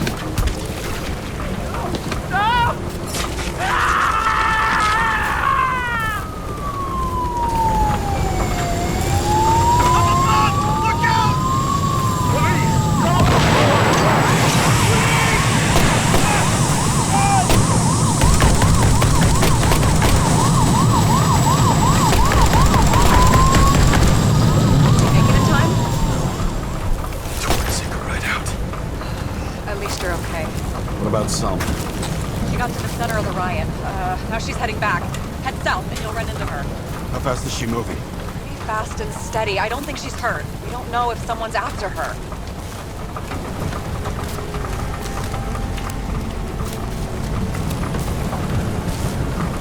About Selma. She got to the center of the riot. Now she's heading back. Head south and you'll run into her. How fast is she moving? Be fast and steady. I don't think she's hurt. We don't know if someone's after her.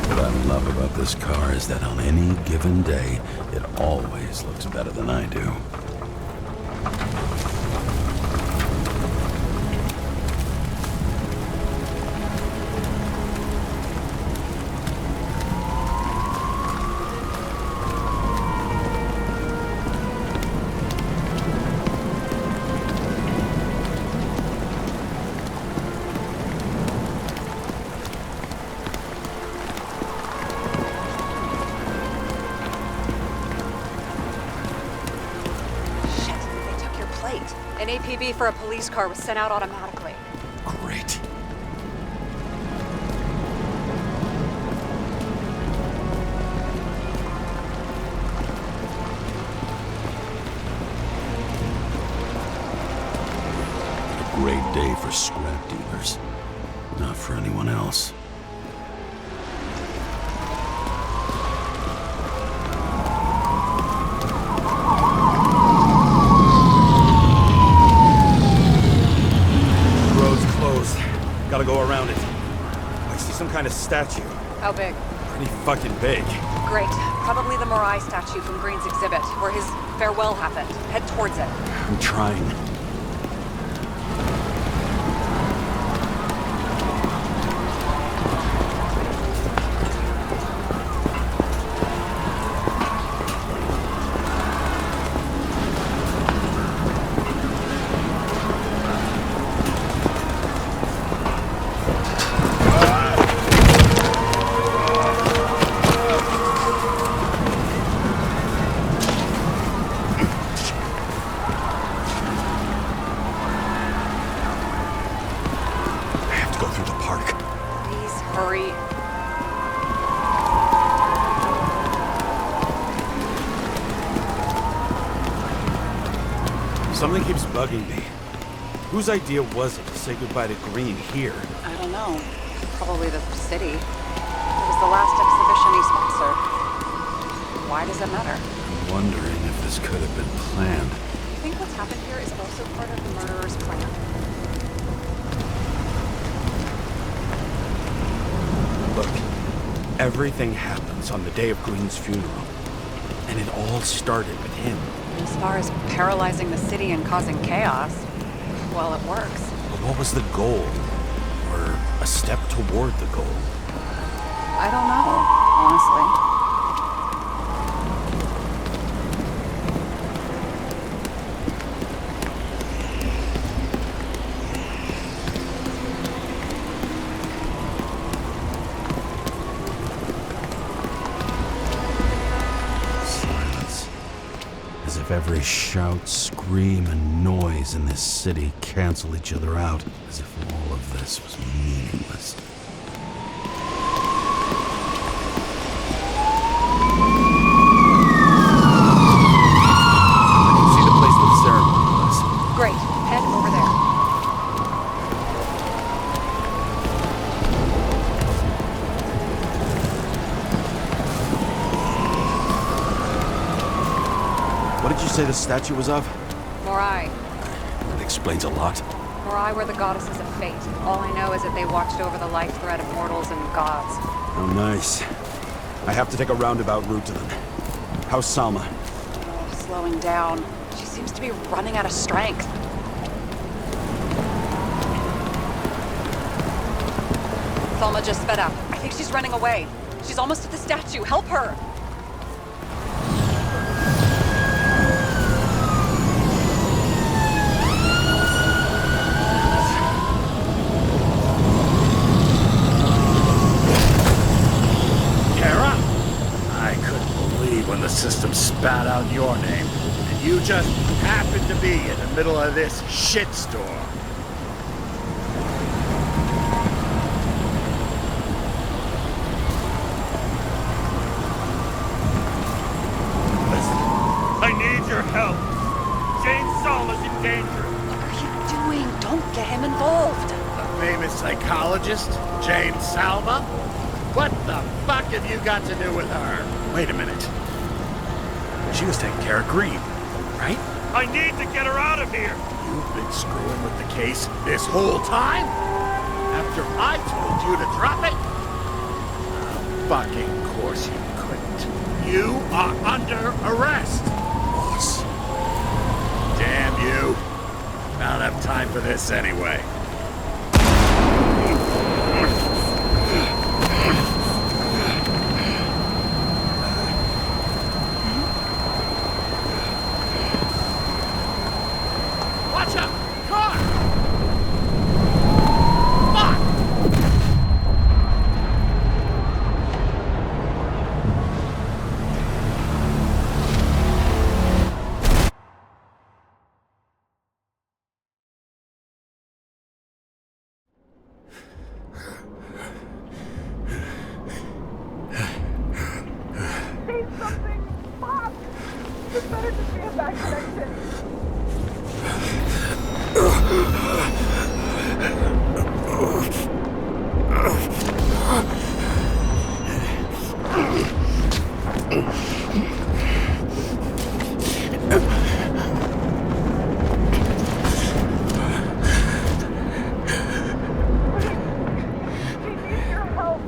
What I love about this car is that on any given day, it always looks better than I do. An APB for a police car was sent out automatically. Great. A great day for scrap dealers. Not for anyone else. Gotta go around it. I see some kind of statue. How big? Pretty fucking big. Great. Probably the Morai statue from Green's exhibit, where his farewell happened. Head towards it. I'm trying. Something keeps bugging me. Whose idea was it to say goodbye to Green here? I don't know. Probably the city. It was the last exhibition he sponsored. Why does it matter? I'm wondering if this could have been planned. I think what's happened here is also part of the murderer's plan. Look, everything happens on the day of Green's funeral. And it all started with him. As far as paralyzing the city and causing chaos, well, it works. But what was the goal? Or a step toward the goal? I don't know, honestly. If every shout, scream, and noise in this city cancel each other out, as if all of this was meaningless. I can see the place where the ceremony was. Great. Head over there. What did you say the statue was of? Morai. That explains a lot. Morai were the goddesses of fate. All I know is that they watched over the life thread of mortals and gods. Oh, nice. I have to take a roundabout route to them. How's Salma? Oh, slowing down. She seems to be running out of strength. Salma just sped up. I think she's running away. She's almost at the statue. Help her! Kara? I couldn't believe when the system spat out your name, and you just happened to be in the middle of this shitstorm. I need your help. James Salma's in danger. What are you doing? Don't get him involved. The famous psychologist, James Salma? What the fuck have you got to do with her? Wait a minute. She was taking care of Green, right? I need to get her out of here. You've been screwing with the case this whole time? After I told you to drop it? Fucking course you couldn't. You are under arrest. Boss. Damn you. I don't have time for this anyway. Watch out! Car! Fuck! Say something! Bob! It's better to be a back connection. She needs your help.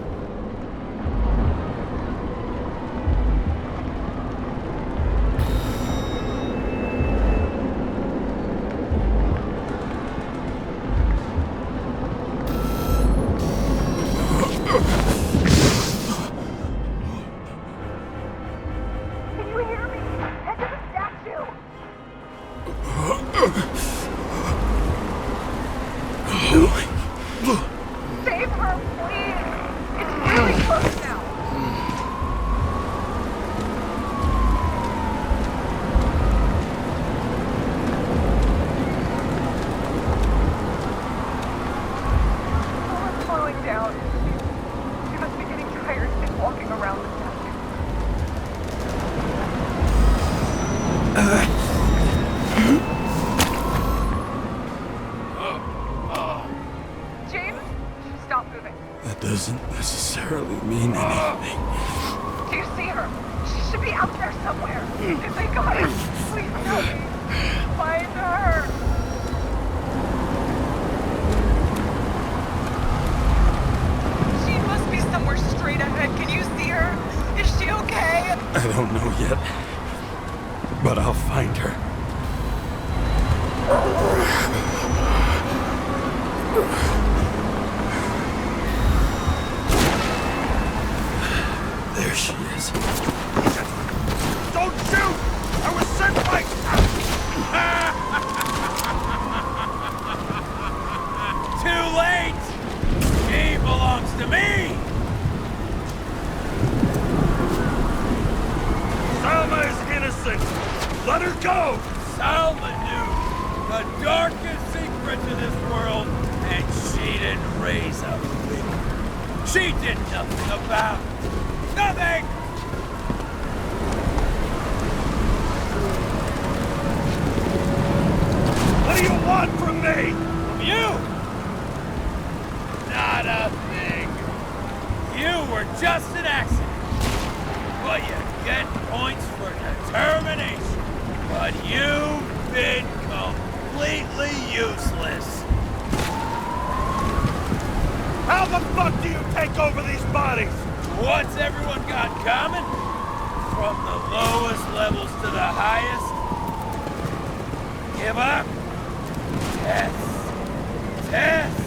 Can you hear me? Head to the statue! Save her, please! It's really close now! Someone's slowing down. She must be getting tired and walking around the statue. James, stop moving. That doesn't necessarily mean anything. Do you see her? She should be out there somewhere. If they got her, please help me. Find her. She must be somewhere straight ahead. Can you see her? Is she okay? I don't know yet, but I'll find her. There she is. Don't shoot! I was sent by... Too late! She belongs to me! Salma is innocent! Let her go! Salma knew the darkest secret to this world, and she didn't raise a finger. She did nothing about it. Nothing! What do you want from me? From you? Not a thing. You were just an accident. But you get points for determination. But you've been completely useless. How the fuck do you take over these bodies? What's everyone got in common? From the lowest levels to the highest? Give up? Test. Test.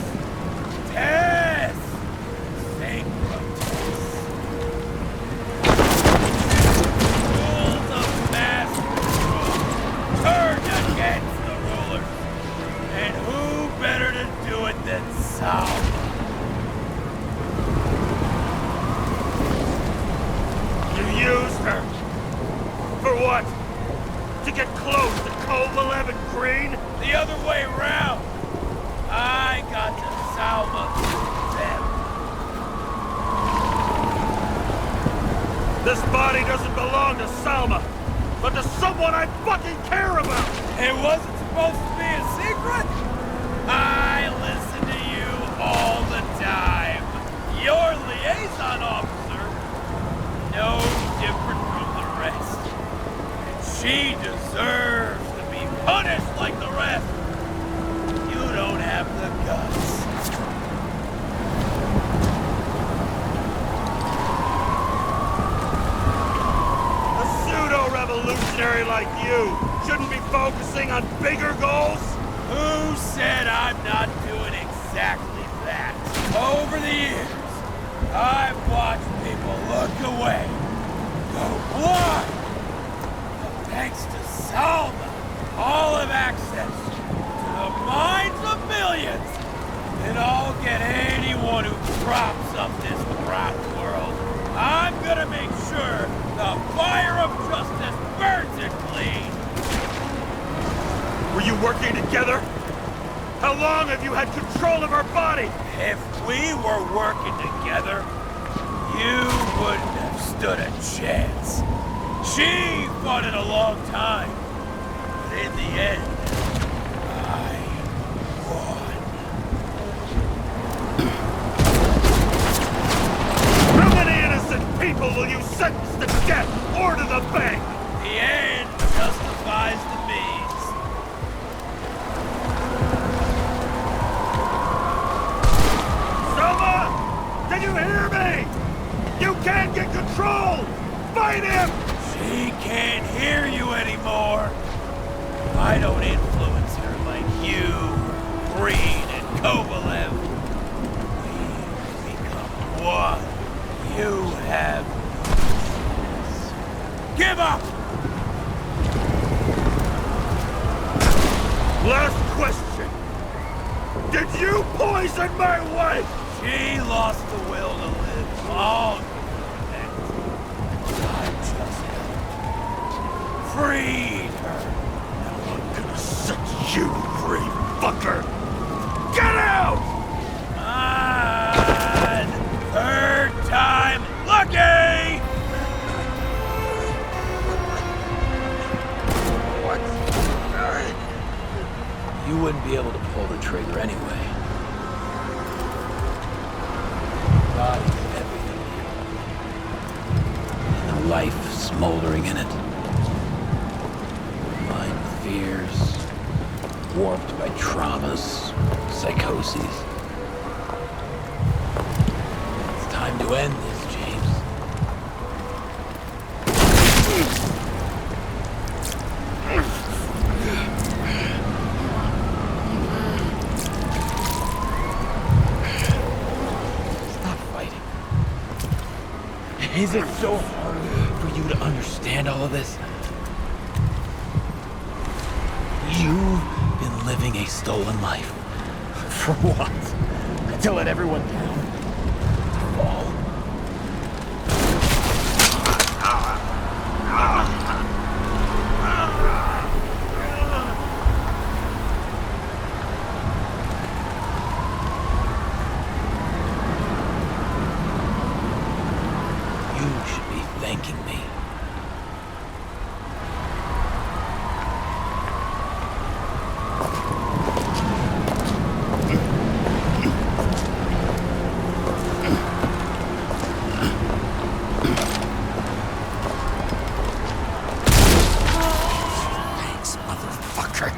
Test. Synchro test. Salma. You used her. For what? To get close to Cove 11 Green? The other way around. I got to Salma them. This body doesn't belong to Salma, but to someone I fucking care about! It wasn't supposed to be a secret? I listen to you all the time. Your liaison officer, no different from the rest. And she deserves to be punished like the rest. You don't have the guts. A pseudo-revolutionary like you shouldn't be focusing on bigger goals? Who said I'm not doing exactly that? Over the years, I've watched people look away, go blind. But thanks to Salma, all have access to the minds of millions. And I'll get anyone who props up this corrupt world. I'm gonna make sure the fire of justice burns it clean. Were you working together? How long have you had control of her body? If we were working together, you wouldn't have stood a chance. She fought it a long time, but in the end, I won. How many innocent people will you sentence to death or to the bank? The end justifies the means. Selma! Can you hear me? You can't get control! Fight him! She can't hear you anymore. I don't influence her like you, Green, and Kovalev. We become one. You have no choice. Give up! Last question. Did you poison my wife? She lost the will to live long. I just freed her. Now I'm gonna set you free, fucker! Get out! And third time lucky! You wouldn't be able to pull the trigger anyway. Body's everything here. And the life smoldering in it. Mind fears, warped by traumas, psychoses. It's time to end this, James. Is it so hard for you to understand all of this? You've been living a stolen life. For what? To let everyone down? To fall? Thanking me. Thanks, motherfucker.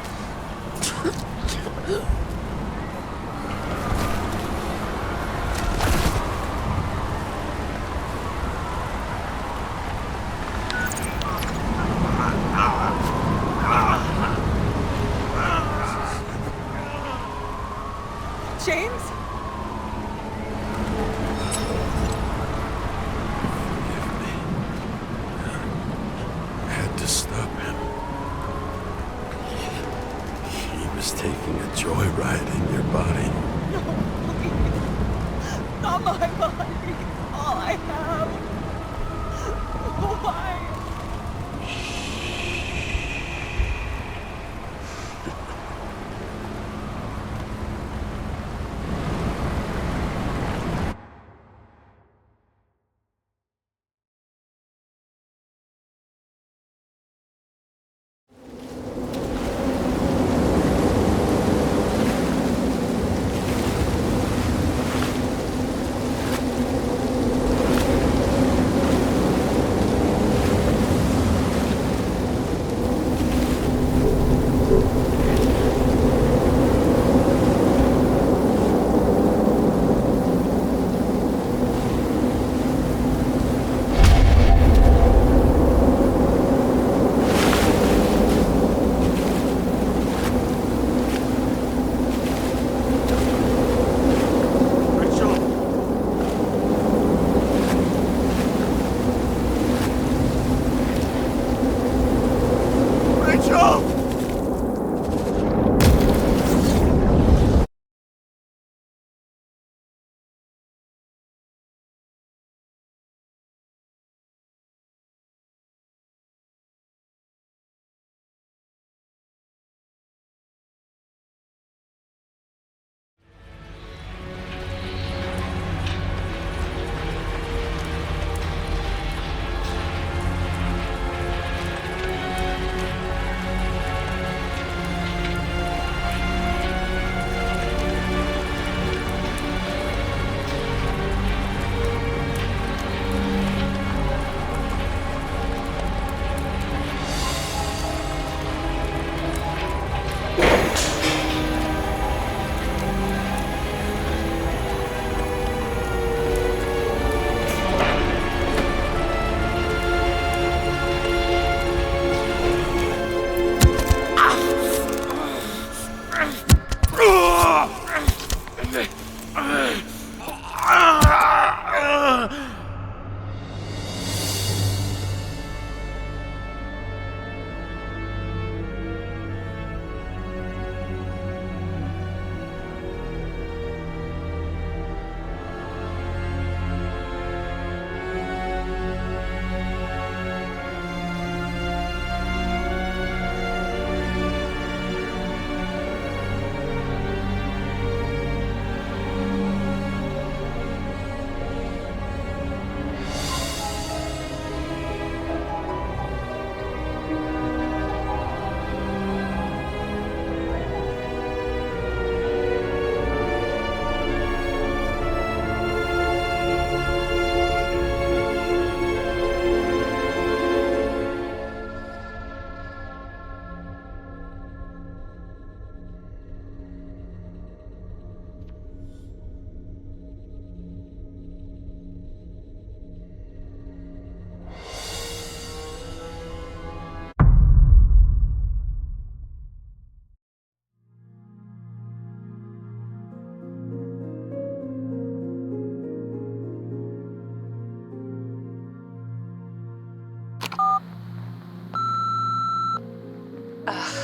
James? Forgive me. I had to stop him. He was taking a joyride in your body. No, please. Not my body. All I have. Why?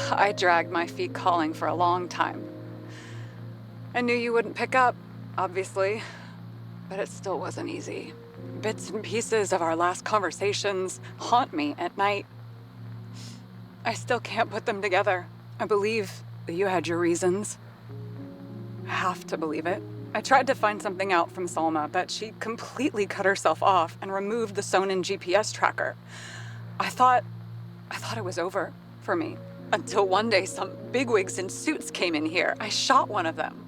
I dragged my feet calling for a long time. I knew you wouldn't pick up, obviously, but it still wasn't easy. Bits and pieces of our last conversations haunt me at night. I still can't put them together. I believe that you had your reasons. I have to believe it. I tried to find something out from Salma, but she completely cut herself off and removed the Sonin GPS tracker. I thought it was over for me. Until one day some bigwigs in suits came in here. I shot one of them.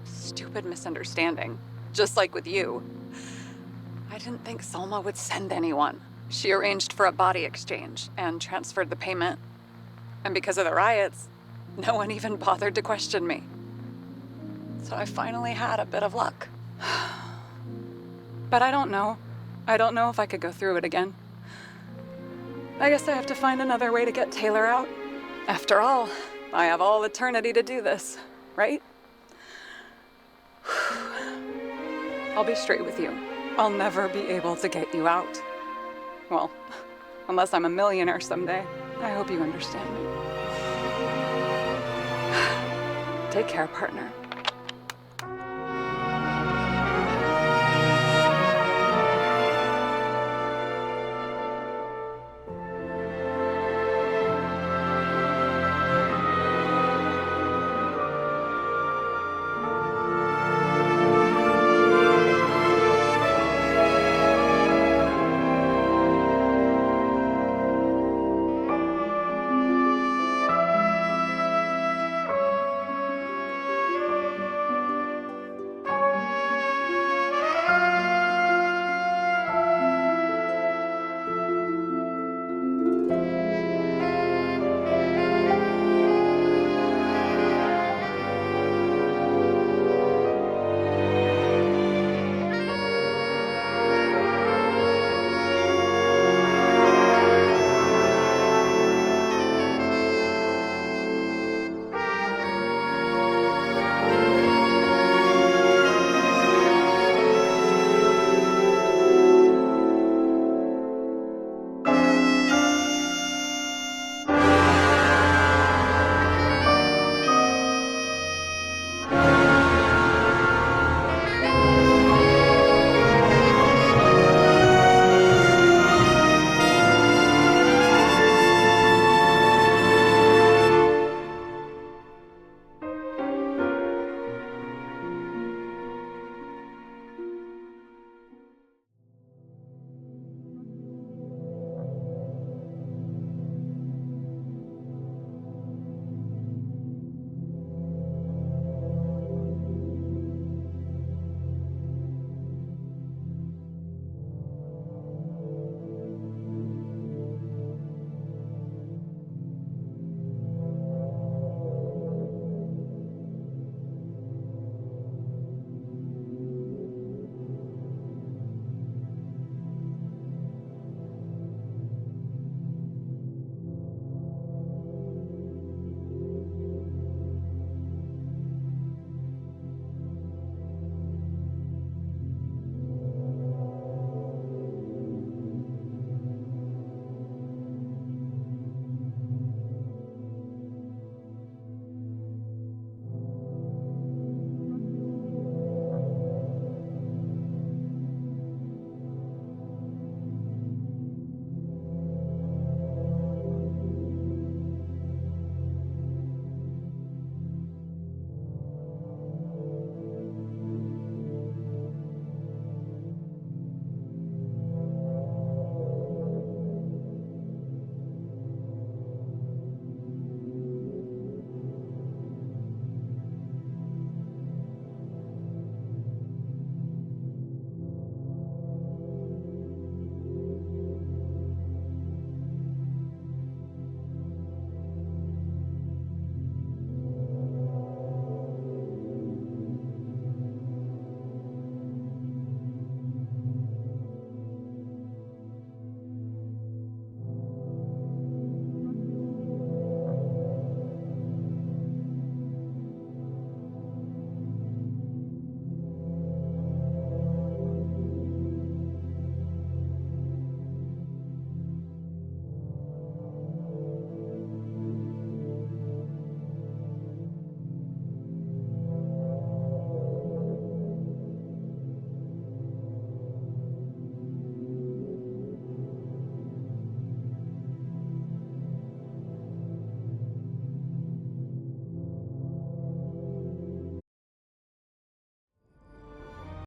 Stupid misunderstanding, just like with you. I didn't think Salma would send anyone. She arranged for a body exchange and transferred the payment. And because of the riots, no one even bothered to question me. So I finally had a bit of luck. But I don't know. I don't know if I could go through it again. I guess I have to find another way to get Taylor out. After all, I have all eternity to do this, right? I'll be straight with you. I'll never be able to get you out. Well, unless I'm a millionaire someday. I hope you understand me. Take care, partner.